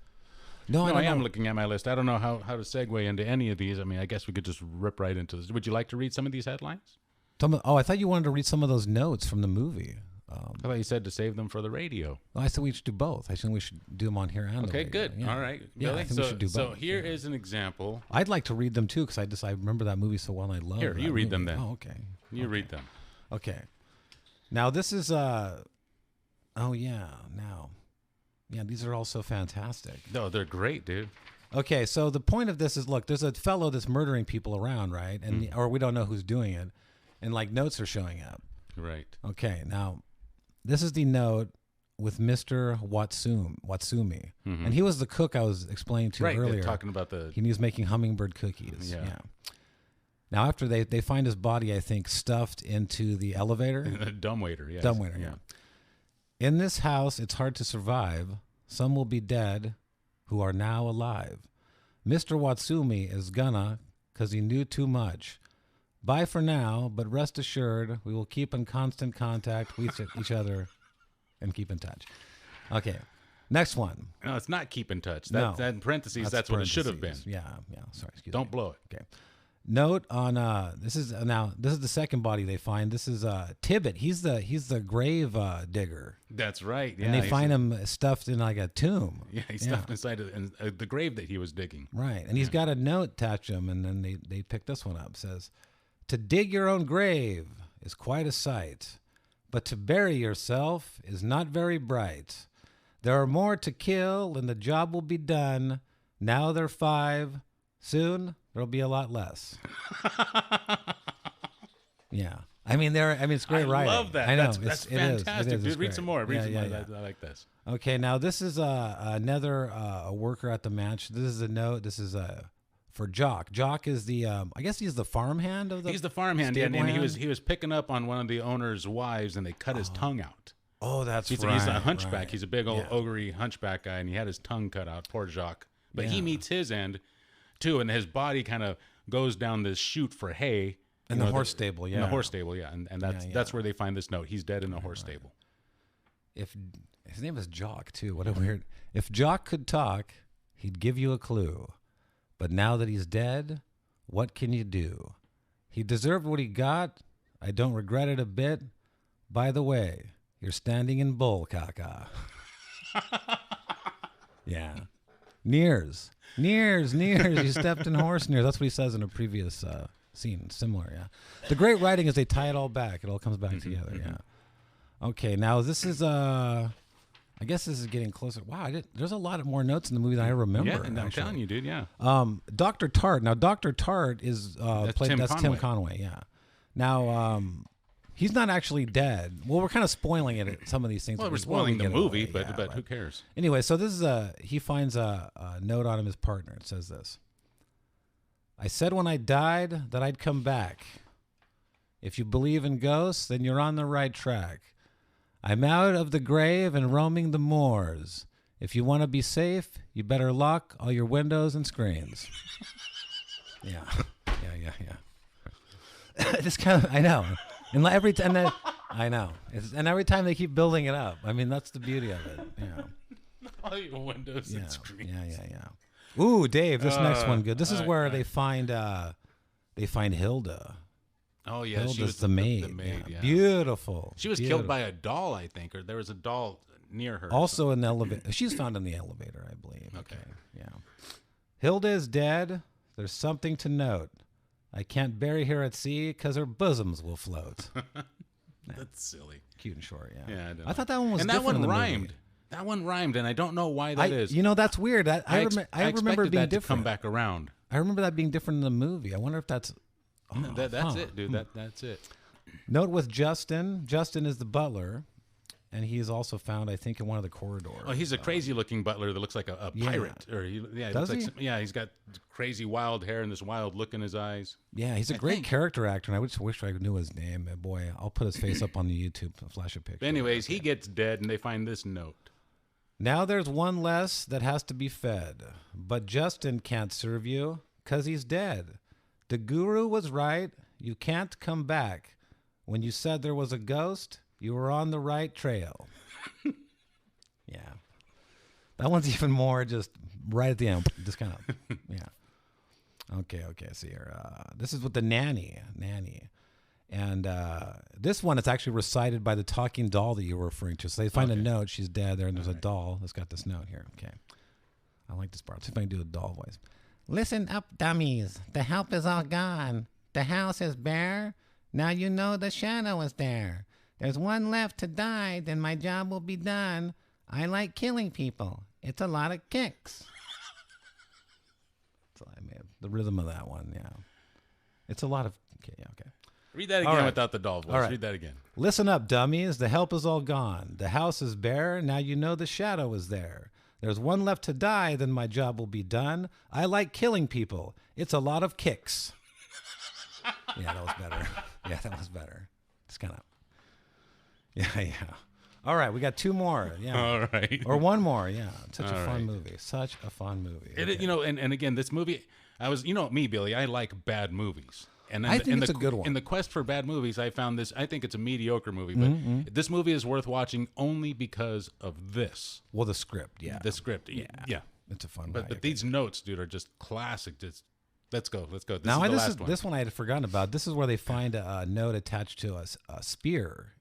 No, I I don't am know. looking at my list. I don't know how to segue into any of these. I mean, I guess we could just rip right into this. Would you like to read some of these headlines? I thought you wanted to read some of those notes from the movie. I thought you said to save them for the radio. Well, I said we should do both. I think we should do them on here and the Okay, radio. good. Yeah. All right, Yeah, Billy. I think we should do So both. here is an example. I'd like to read them too because I remember that movie so well and I love Here, that you read them movie. then. Oh, okay. You read them. Okay. Now this is these are all so fantastic. No, they're great, dude. Okay, so the point of this is, look, there's a fellow that's murdering people around, right? And or we don't know who's doing it, and like notes are showing up. Right. Okay, now this is the note with Mr. Watsumi, and he was the cook I was explaining to Right. earlier. They're talking about the. He was making hummingbird cookies. Yeah. Yeah. Now after they find his body, I think stuffed into the elevator. Dumbwaiter. Yes. Dumbwaiter. Yeah. In this house, it's hard to survive. Some will be dead who are now alive. Mr. Watsumi is gonna, 'cause he knew too much. Bye for now, but rest assured, we will keep in constant contact with each other and keep in touch. Okay, next one. No, it's not keep in touch. No. That in parentheses, that's what it should have been. parentheses. Yeah, sorry, excuse me. Don't blow it. Okay. Note on this is the second body they find. This is Tibbet. He's the grave digger. That's right. Yeah, And they he's- find him stuffed in like a tomb. Yeah, he's stuffed inside the grave that he was digging. Right. And he's got a note attached to him, and then they pick this one up. It says, to dig your own grave is quite a sight, but to bury yourself is not very bright. There are more to kill, and the job will be done. Now they're 5. Soon there'll be a lot less. Yeah. It's great I writing. love that. I know. That's it is. fantastic. It is. Dude, It's read great. some more. Read some more. Yeah. I like this. Okay, now this is another worker at the match. This is a note. This is for Jock. Jock is the I guess he's the farmhand of the. He's the farmhand, yeah, and stable he was hand? picking up on one of the owner's wives, and they cut his tongue out. Oh, that's He's, right. he's a hunchback. right. He's a big old Yeah. ogre hunchback guy, and he had his tongue cut out. Poor Jacques. But he Yeah. meets his end too, and his body kind of goes down this chute for hay. In You the know, horse stable, In yeah. the horse stable, yeah, and that's Yeah, that's yeah. where they find this note. He's dead in the horse stable. If his name is Jock too, what a weird. If Jock could talk, he'd give you a clue. But now that he's dead, what can you do? He deserved what he got. I don't regret it a bit. By the way, you're standing in bull caca. Yeah. Nears. You stepped in horse nears. That's what he says in a previous scene. Similar, yeah. The great writing is they tie it all back. It all comes back together, yeah. Okay, now this is I guess this is getting closer. Wow, there's a lot of more notes in the movie than I remember. Yeah, and I'm actually. telling you, dude. Yeah. Dr. Tart. Now, Dr. Tart is Tim Tim Conway. Conway. Yeah. Now, he's not actually dead. Well, we're kind of spoiling it. Some of these things. Well, we- we're spoiling we the get movie, away. but Yeah, but right. who cares? Anyway, so this is he finds a note on him, his partner. It says this. I said when I died that I'd come back. If you believe in ghosts, then you're on the right track. I'm out of the grave and roaming the moors. If you want to be safe, you better lock all your windows and screens. Yeah. Just kind of, I know. And every time that, I know. And every time they keep building it up. I mean, that's the beauty of it. Yeah. All your windows and screens. Yeah. Ooh, Dave, this next one good. This is where they find Hilda. Oh yeah, Hilda's she was the maid. The maid, yeah. Beautiful. She was killed by a doll, I think, or there was a doll near her. Also in the elevator. She's found in the elevator, I believe. Okay. Yeah. Hilda is dead. There's something to note. I can't bury her at sea because her bosoms will float. That's silly. Cute and short, yeah. Yeah, I, I thought that one was and that different one in the rhymed. movie. That one rhymed, and I don't know why that is. You know, that's weird. I remember it expected being that different. to come back around. I remember that being different in the movie. I wonder if that's. That's it, dude. That's it. Note with Justin. Justin is the butler, and he is also found, I think, in one of the corridors. Oh, he's a crazy-looking butler that looks like a pirate. Or Does he? He's got crazy wild hair and this wild look in his eyes. Yeah, he's a great character actor, and I just wish I knew his name. And boy, I'll put his face up on the YouTube, flash a picture. But anyways, he gets dead, and they find this note. Now there's one less that has to be fed, but Justin can't serve you because he's dead. The guru was right. You can't come back. When you said there was a ghost, you were on the right trail. Yeah. That one's even more just right at the end. Just kind of, yeah. Okay, see here. This is with the nanny. And this one is actually recited by the talking doll that you were referring to. So they find a note. She's dead there, and there's a doll that's got this note here. Okay. I like this part. Let's see if I can do a doll voice. Listen up, dummies. The help is all gone. The house is bare. Now you know the shadow is there. There's one left to die, then my job will be done. I like killing people. It's a lot of kicks. So I made the rhythm of that one, yeah. It's a lot of... Okay. Read that again without the doll voice. All right. Read that again. Listen up, dummies. The help is all gone. The house is bare. Now you know the shadow is there. There's one left to die, then my job will be done. I like killing people. It's a lot of kicks. Yeah, that was better. It's kind of... Yeah. All right, we got two more. Yeah. All right. Or one more. Yeah. Such a fun movie. Such a fun movie. Okay. And again, this movie, me, Billy, I like bad movies. And I think it's a good one. In the quest for bad movies, I found this. I think it's a mediocre movie, but this movie is worth watching only because of this. Well, the script, yeah. The script, yeah. It's a fun But these notes, dude, are just classic. Just let's go. This is the now, last one. This one I had forgotten about. This is where they find a note attached to a spear.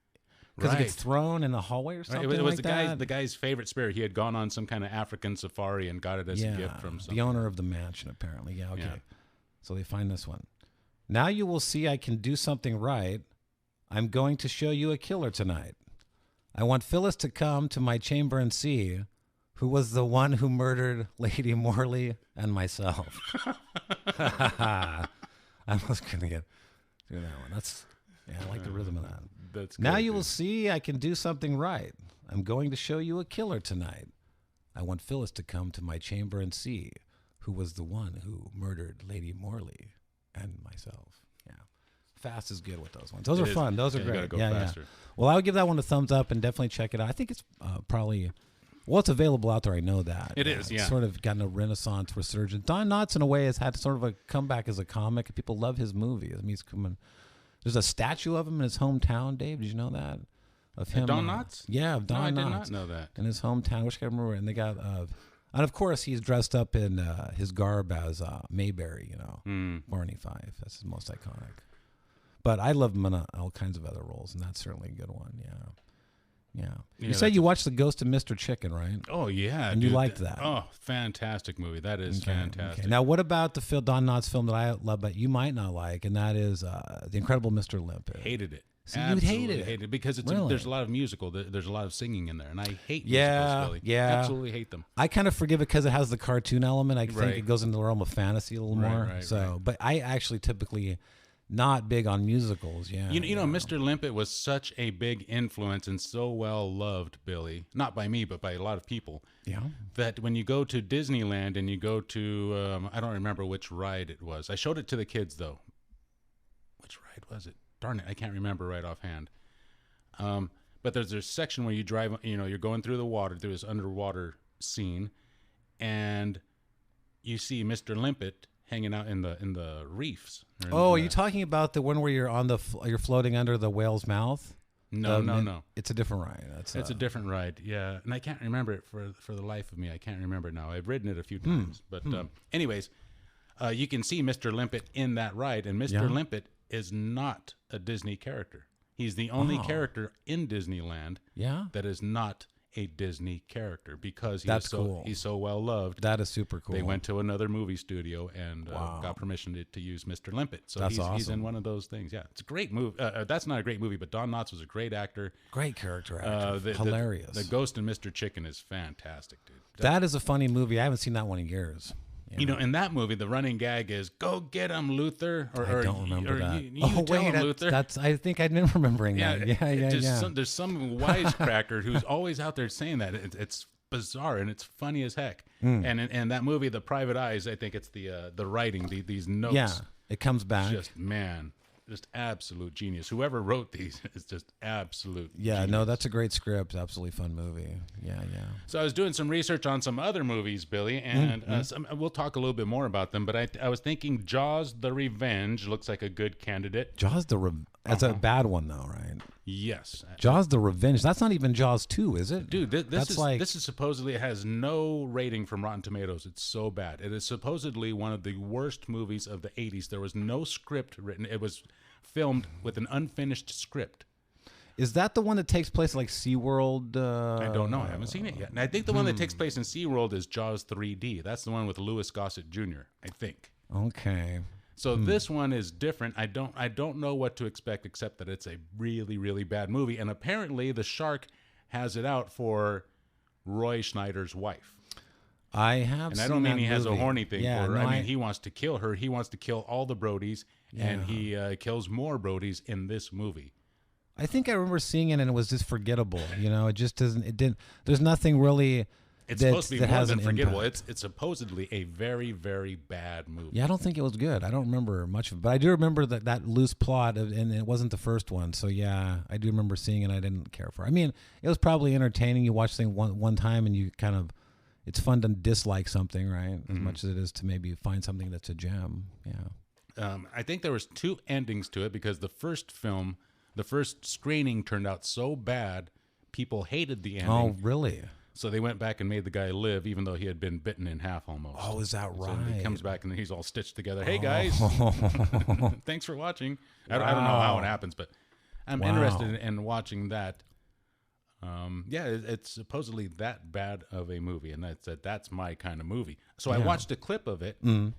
Because it gets thrown in the hallway or something It was like the guy's favorite spear. He had gone on some kind of African safari and got it as a gift from the owner of the mansion, apparently. Yeah, okay. Yeah. So they find this one. Now you will see I can do something right. I'm going to show you a killer tonight. I want Phyllis to come to my chamber and see who was the one who murdered Lady Morley and myself. I was going to do that one. I like the rhythm of that. That's now good, you dude. will see I can do something right. I'm going to show you a killer tonight. I want Phyllis to come to my chamber and see who was the one who murdered Lady Morley and myself. Yeah. Fast is good with those ones. Those are fun. Those are great. You gotta go faster. Well, I would give that one a thumbs up and definitely check it out. I think it's probably... Well, it's available out there. I know that. It is, yeah. It's sort of gotten a renaissance resurgence. Don Knotts, in a way, has had sort of a comeback as a comic. People love his movies. I mean, he's coming... There's a statue of him in his hometown, Dave. Did you know that? Of him. Don Knotts? Yeah, of Don Knotts. No, I did not know that. In his hometown. I wish I could remember. And they got... and, of course, he's dressed up in his garb as Mayberry, Barney Fife. That's his most iconic. But I love him in all kinds of other roles, and that's certainly a good one, yeah. You said you watched The Ghost of Mr. Chicken, right? Oh, yeah. And dude, you liked that. Oh, fantastic movie. That is fantastic. Okay. Now, what about the Don Knotts film that I love, but you might not like, and that is The Incredible Mr. Limpet? Hated it. So you'd hate it. Hated it because Really? there's a lot of musical. There's a lot of singing in there, and I hate Yeah, musicals, Billy. yeah. Absolutely hate them. I kind of forgive it because it has the cartoon element. I think Right. it goes into the realm of fantasy a little more. Right. But I actually typically not big on musicals. Yeah, You know, Mr. Limpet was such a big influence and so well loved, Billy. Not by me, but by a lot of people. Yeah. That when you go to Disneyland and you go to, I don't remember which ride it was. I showed it to the kids though. Which ride was it? Darn it, I can't remember right offhand. But there's a section where you drive, you're going through the water, through this underwater scene, and you see Mr. Limpet hanging out in the reefs. Oh, are you talking about the one where you're on you're floating under the whale's mouth? No. It's a different ride. It's a different ride, yeah. And I can't remember it for the life of me. I can't remember it now. I've ridden it a few times. But anyways, you can see Mr. Limpet in that ride, and Mr. Limpet is not a Disney character. He's the only character in Disneyland that is not a Disney character because That's cool. he's so well loved. That is super cool. They went to another movie studio and got permission to use Mr. Limpet. So That's he's awesome. in one of those things. Yeah, it's a great movie. That's not a great movie, but Don Knotts was a great actor. Great character actor. Hilarious. The Ghost and Mr. Chicken is fantastic, dude. That is a funny movie. I haven't seen that one in years. You know, in that movie, the running gag is "Go get him, Luther." I don't remember that. You tell him, Luther. That's. I think I've been remembering that. Yeah. There's some wisecracker who's always out there saying that. It's bizarre and it's funny as heck. And in that movie, The Private Eyes, I think it's the writing, these notes. Yeah, it comes back. Just absolute genius. Whoever wrote these is just absolute. Yeah, genius. no, that's a great script. Absolutely fun movie. Yeah. So I was doing some research on some other movies, Billy, and we'll talk a little bit more about them. But I was thinking Jaws: The Revenge looks like a good candidate. Jaws that's a bad one though, right? Yes. Jaws: The Revenge. That's not even Jaws 2, is it? Dude, this is supposedly, it has no rating from Rotten Tomatoes. It's so bad. It is supposedly one of the worst movies of the 80s. There was no script written. It was filmed with an unfinished script. Is that the one that takes place like SeaWorld? I don't know. I haven't seen it yet. And I think the one that takes place in SeaWorld is Jaws 3D. That's the one with Louis Gossett Jr., I think. Okay. So this one is different. I don't know what to expect except that it's a really, really bad movie. And apparently the shark has it out for Roy Schneider's wife. I have And seen I don't mean that he has a movie. horny thing Yeah, for her. no, I mean, he wants to kill her. He wants to kill all the Brodies. And he kills more Brodies in this movie. I think I remember seeing it and it was just forgettable. You know, it just doesn't. It didn't. There's nothing really. It's supposed to be more than forgettable. Impact. It's supposedly a very, very bad movie. Yeah, I don't think it was good. I don't remember much of it, but I do remember that loose plot, and it wasn't the first one. So yeah, I do remember seeing it. I didn't care for it. I mean, it was probably entertaining. You watch things one time, and you kind of, it's fun to dislike something, right? As much as it is to maybe find something that's a gem. Yeah. I think there was two endings to it because the first film, the first screening turned out so bad, people hated the ending. Oh, really? So they went back and made the guy live, even though he had been bitten in half almost. Oh, is that right? So he comes back and he's all stitched together. Hey guys, thanks for watching. I don't know how it happens, but I'm interested in watching that. It's supposedly that bad of a movie, and that's my kind of movie. So I watched a clip of it, and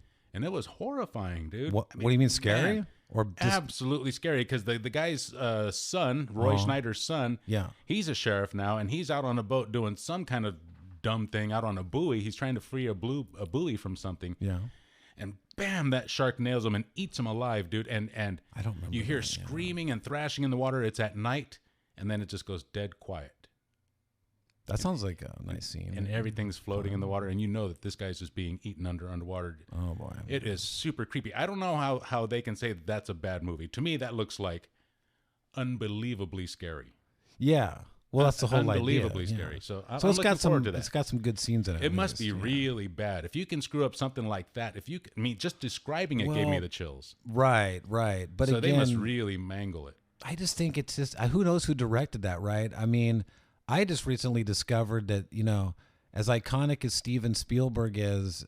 it was horrifying, dude. What do you mean, scary? Man, or just... absolutely scary, because the guy's son, Roy Schneider's son, he's a sheriff now, and he's out on a boat doing some kind of dumb thing out on a buoy. He's trying to free a buoy from something. Yeah. And bam, that shark nails him and eats him alive, dude. And I don't remember. You hear screaming and thrashing in the water. It's at night, and then it just goes dead quiet. That sounds like a nice scene. And everything's floating in the water, and you know that this guy's just being eaten underwater. Oh, boy. It is super creepy. I don't know how they can say that's a bad movie. To me, that looks like unbelievably scary. Yeah. Well, that's the whole idea. Unbelievably scary. So I'm it's looking got forward to that. It's got some good scenes in it. It must be really bad. If you can screw up something like that, just describing it gave me the chills. Right. But so again, they must really mangle it. I just think it's just, who knows who directed that, right? I mean, I just recently discovered that, you know, as iconic as Steven Spielberg is,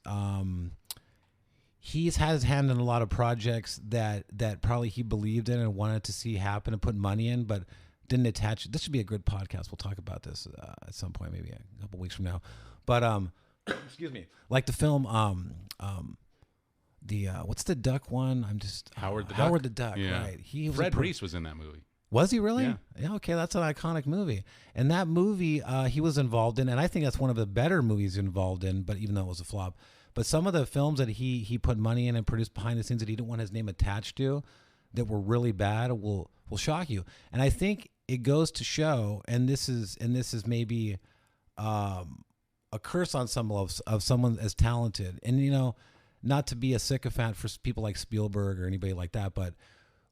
he's had his hand in a lot of projects that probably he believed in and wanted to see happen and put money in, but didn't attach. This should be a good podcast. We'll talk about this at some point, maybe a couple weeks from now. But excuse me, like the film, what's the duck one? Howard the Duck. Howard the Duck, yeah. right? He was Fred Reese was in that movie. Was he really? Yeah. Okay, that's an iconic movie. And that movie he was involved in, and I think that's one of the better movies involved in, but even though it was a flop. But some of the films that he put money in and produced behind the scenes that he didn't want his name attached to that were really bad will shock you. And I think it goes to show, and this is maybe a curse on some of someone as talented. And, you know, not to be a sycophant for people like Spielberg or anybody like that, but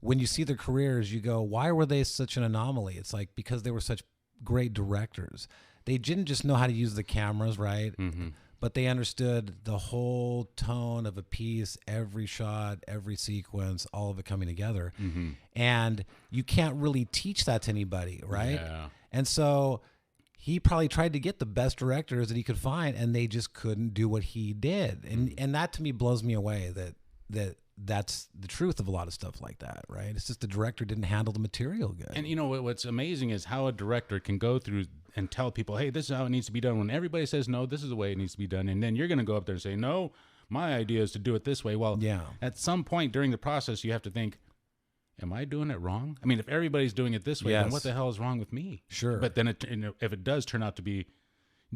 when you see their careers, you go, why were they such an anomaly? It's like, because they were such great directors. They didn't just know how to use the cameras, right? Mm-hmm. But they understood the whole tone of a piece, every shot, every sequence, all of it coming together. Mm-hmm. And you can't really teach that to anybody, right? Yeah. And so he probably tried to get the best directors that he could find, and they just couldn't do what he did. And that to me blows me away, that's the truth of a lot of stuff like that, right? It's just the director didn't handle the material good. And what's amazing is how a director can go through and tell people, hey, this is how it needs to be done. When everybody says, no, this is the way it needs to be done. And then you're going to go up there and say, no, my idea is to do it this way. Well, at some point during the process, you have to think, am I doing it wrong? I mean, if everybody's doing it this way, then what the hell is wrong with me? Sure. But then if it does turn out to be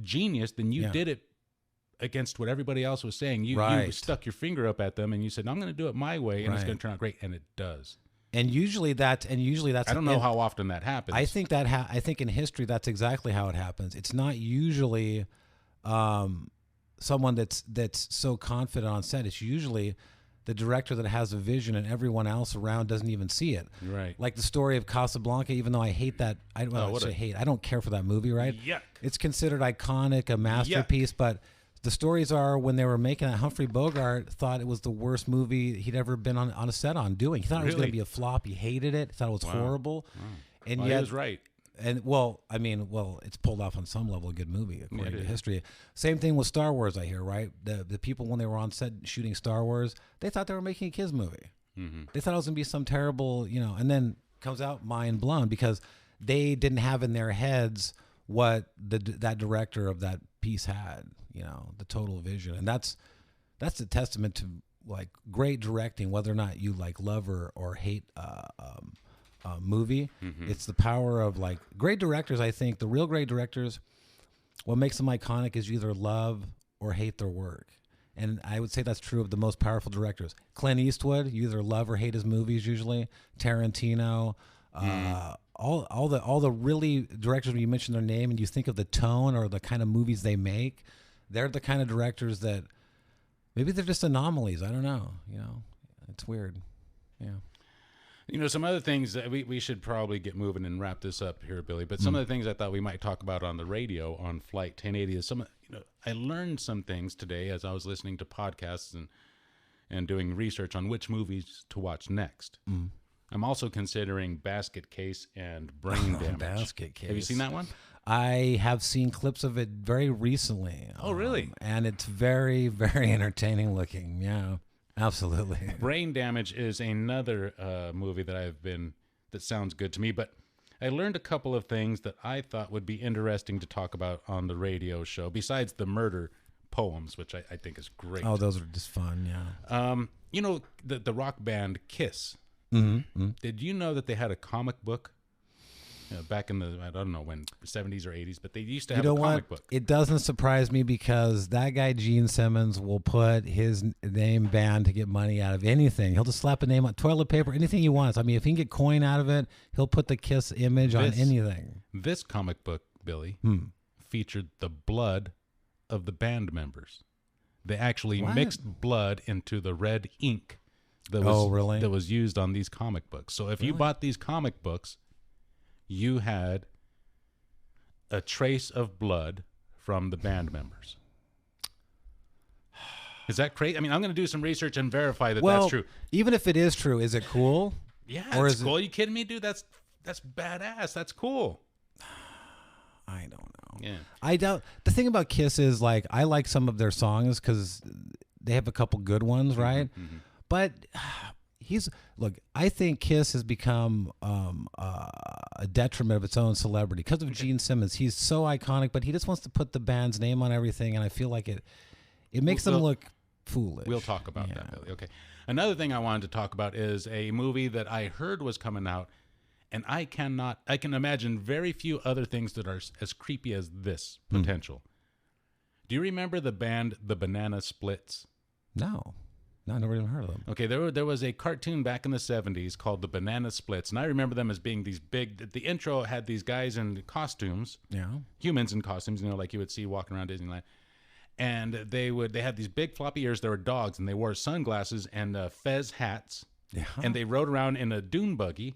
genius, then you did it against what everybody else was saying. You stuck your finger up at them and you said, I'm going to do it my way and it's going to turn out great. And it does. And usually that's I don't know how often that happens. I think I think in history that's exactly how it happens. It's not usually someone that's so confident on set. It's usually the director that has a vision and everyone else around doesn't even see it. Right. Like the story of Casablanca, even though I hate that, I don't care for that movie, right? Yuck. It's considered iconic, a masterpiece, but the stories are when they were making it, Humphrey Bogart thought it was the worst movie he'd ever been on a set on doing. He thought it was going to be a flop. He hated it. He thought it was horrible. Wow. And yet, he was right. And it's pulled off on some level a good movie according to history. Same thing with Star Wars, I hear, right? The people when they were on set shooting Star Wars, they thought they were making a kids movie. Mm-hmm. They thought it was going to be some terrible, and then comes out mind blown because they didn't have in their heads what that director of that piece had, the total vision. And that's a testament to like great directing, whether or not you like love or hate movie. Mm-hmm. It's the power of like great directors. I think the real great directors, what makes them iconic is you either love or hate their work. And I would say that's true of the most powerful directors. Clint Eastwood, you either love or hate his movies usually. Tarantino, all the really directors when you mention their name and you think of the tone or the kind of movies they make, they're the kind of directors that maybe they're just anomalies. I don't know. It's weird. Yeah. Some other things that we should probably get moving and wrap this up here, Billy. But some of the things I thought we might talk about on the radio on Flight 1080 is I learned some things today as I was listening to podcasts and doing research on which movies to watch next. Mm. I'm also considering Basket Case and Brain Damage. Basket Case. Have you seen that one? I have seen clips of it very recently. Oh, really? And it's very, very entertaining looking. Yeah, absolutely. Brain Damage is another movie that sounds good to me, but I learned a couple of things that I thought would be interesting to talk about on the radio show, besides the murder poems, which I think is great. Oh, those are just fun, yeah. The rock band Kiss. Mm-hmm. Mm-hmm. Did you know that they had a comic book back in the, I don't know when, 70s or 80s, but they used to have a comic book. It doesn't surprise me because that guy Gene Simmons will put his name band to get money out of anything. He'll just slap a name on toilet paper, anything he wants. I mean, if he can get coin out of it, he'll put the Kiss image on anything. This comic book, Billy, featured the blood of the band members. They actually mixed blood into the red ink that was used on these comic books. So if you bought these comic books, you had a trace of blood from the band members. Is that crazy? I mean, I'm going to do some research and verify that that's true. Even if it is true, is it cool? Yeah, it's cool. Are you kidding me, dude? That's badass. That's cool. I don't know. Yeah. I doubt. The thing about Kiss is like I like some of their songs because they have a couple good ones, right? Mm-hmm. But I think Kiss has become a detriment of its own celebrity because of Gene Simmons. He's so iconic, but he just wants to put the band's name on everything, and I feel like it makes them look foolish. We'll talk about that, Billy. Okay. Another thing I wanted to talk about is a movie that I heard was coming out, and I can imagine very few other things that are as creepy as this potential. Do you remember the band The Banana Splits? No, I never even heard of them. Okay, there was a cartoon back in the 70s called The Banana Splits, and I remember them as being these big, the intro had these guys in costumes, humans in costumes, like you would see walking around Disneyland, and they had these big floppy ears, they were dogs, and they wore sunglasses and fez hats, and they rode around in a dune buggy.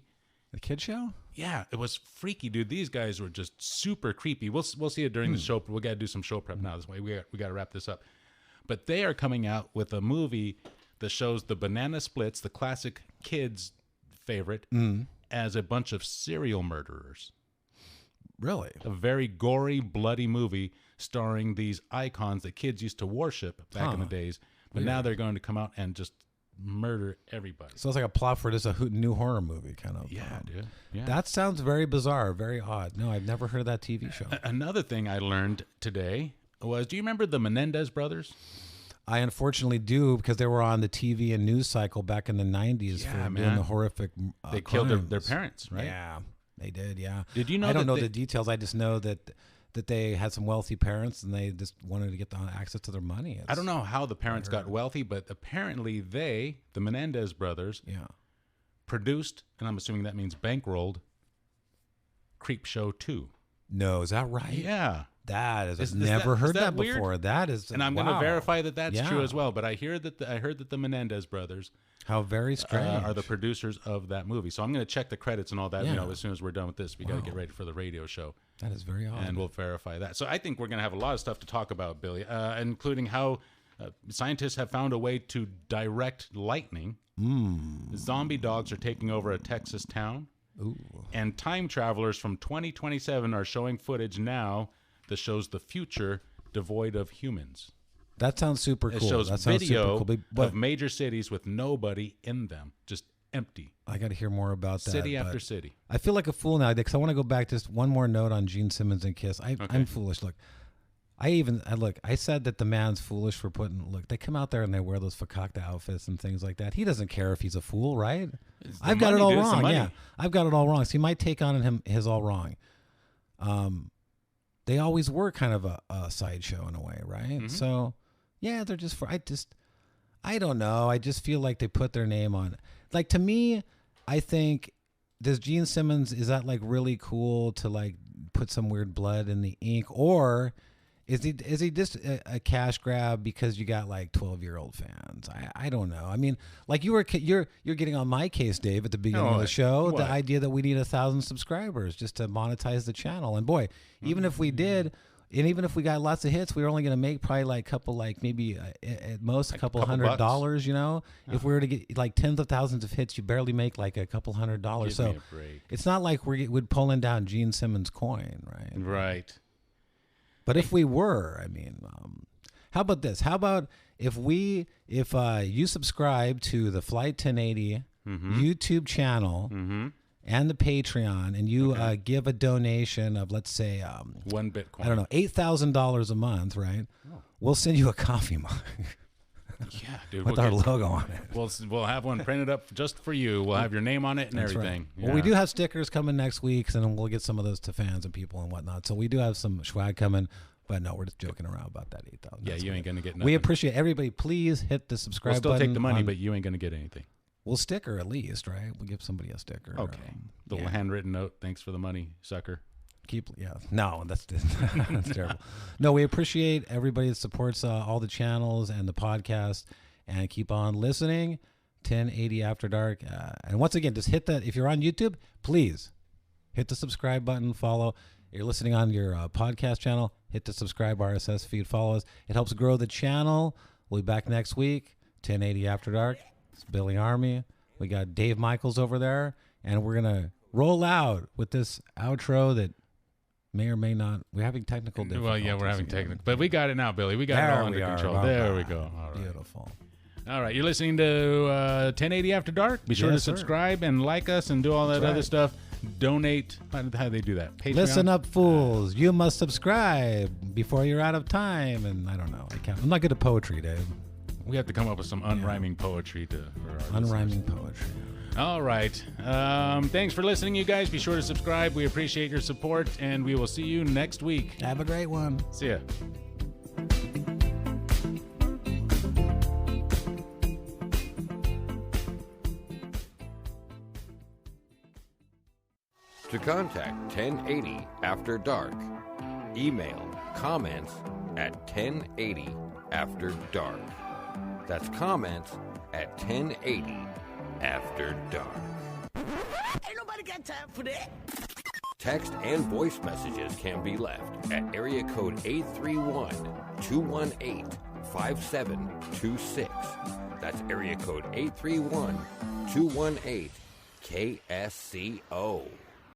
The kid show? Yeah, it was freaky, dude. These guys were just super creepy. We'll see it during the show, but we got to do some show prep now. This way, we got to wrap this up. But they are coming out with a movie that shows the Banana Splits, the classic kids' favorite, as a bunch of serial murderers. Really? A very gory, bloody movie starring these icons that kids used to worship back in the days. But now they're going to come out and just murder everybody. So it's like a plot for just a new horror movie kind of. Yeah, dude. Yeah. That sounds very bizarre, very odd. No, I've never heard of that TV show. Another thing I learned today was, do you remember the Menendez brothers? I unfortunately do, because they were on the TV and news cycle back in the 90s for doing man. the horrific They killed their crimes. parents, right? Yeah, they did, yeah. Did you know I don't that know the details. I just know that they had some wealthy parents and they just wanted to get access to their money. I don't know how the parents got wealthy, but apparently the Menendez brothers, produced, and I'm assuming that means bankrolled, Creepshow 2. No, is that right? Yeah. I've Is never heard that weird? before. That is, and I'm going to verify that that's Yeah. true as well. But I heard that the Menendez brothers, how very strange, are the producers of that movie. So I'm going to check the credits and all that. Yeah. As soon as we're done with this, we got to get ready for the radio show. That is very odd. And we'll verify that. So I think we're going to have a lot of stuff to talk about, Billy, including how scientists have found a way to direct lightning. Zombie dogs are taking over a Texas town. Ooh. And time travelers from 2027 are showing footage now that shows the future devoid of humans. That sounds super cool. It shows that sounds video super cool. But of major cities with nobody in them, just empty. I got to hear more about that. City after city. I feel like a fool now because I want to go back. Just one more note on Gene Simmons and Kiss. I'm foolish. Look, I said that the man's foolish for they come out there and they wear those fakakta outfits and things like that. He doesn't care if he's a fool, right? I've got it all wrong. Yeah, I've got it all wrong. See, my take on him is all wrong. They always were kind of a sideshow in a way, right? Mm-hmm. So, yeah, they're just I don't know. I just feel like they put their name on it. Like, to me, I think, does Gene Simmons, is that like really cool to like put some weird blood in the ink, or is he just a cash grab because you got like 12-year-old fans? I don't know. I mean, like you're getting on my case, Dave, at the beginning of the show. What? The idea that we need 1,000 subscribers just to monetize the channel, and boy, even if we did. And even if we got lots of hits, we were only going to make probably like a couple, like maybe at most a couple $100, you know? If we were to get like tens of thousands of hits, you barely make like a couple $100. Give so me a break. It's not like we're pulling down Gene Simmons' coin, right? Right. But if we were, I mean, how about this? How about if you subscribe to the Flight 1080 YouTube channel and the Patreon, and you give a donation of, let's say, $1 Bitcoin. I don't know, $8,000 a month, right? Oh. We'll send you a coffee mug. Yeah, dude. With our logo on it. We'll have one printed up just for you. We'll have your name on it and That's everything. Right. Yeah. Well, we do have stickers coming next week, and then we'll get some of those to fans and people and whatnot. So we do have some swag coming. But no, we're just joking around about that 8,000. Yeah, you ain't going to get nothing. We appreciate everybody. Please hit the subscribe button. We'll still take the money, but you ain't going to get anything. We'll sticker at least, right? We'll give somebody a sticker. Okay. Little handwritten note. Thanks for the money, sucker. No, that's terrible. No, we appreciate everybody that supports all the channels and the podcast, and keep on listening. 1080 After Dark. And once again, just hit that. If you're on YouTube, please hit the subscribe button, follow. You're listening on your podcast channel, hit the subscribe RSS feed, follow us. It helps grow the channel. We'll be back next week, 1080 After Dark. It's Billy Army. We got Dave Michaels over there, and we're going to roll out with this outro that may or may not. We're having technical difficulties. Well, yeah, we're having technical. But we got it now, Billy. We got it all under control. There we go. All right. Beautiful. All right, you're listening to 1080 After Dark. Be sure to subscribe and like us and do all that other stuff. Donate. How do they do that? Patreon? Listen up, fools. You must subscribe before you're out of time. And I don't know. I'm not good at poetry, Dave. We have to come up with some unrhyming poetry for our unrhyming listeners. Poetry. All right. Thanks for listening, you guys. Be sure to subscribe. We appreciate your support, and we will see you next week. Have a great one. See ya. To contact 1080 After Dark, email comments at 1080 After Dark. That's comments at 1080 After Dark. Ain't nobody got time for that. Text and voice messages can be left at area code 831-218-5726. That's area code 831-218-KSCO.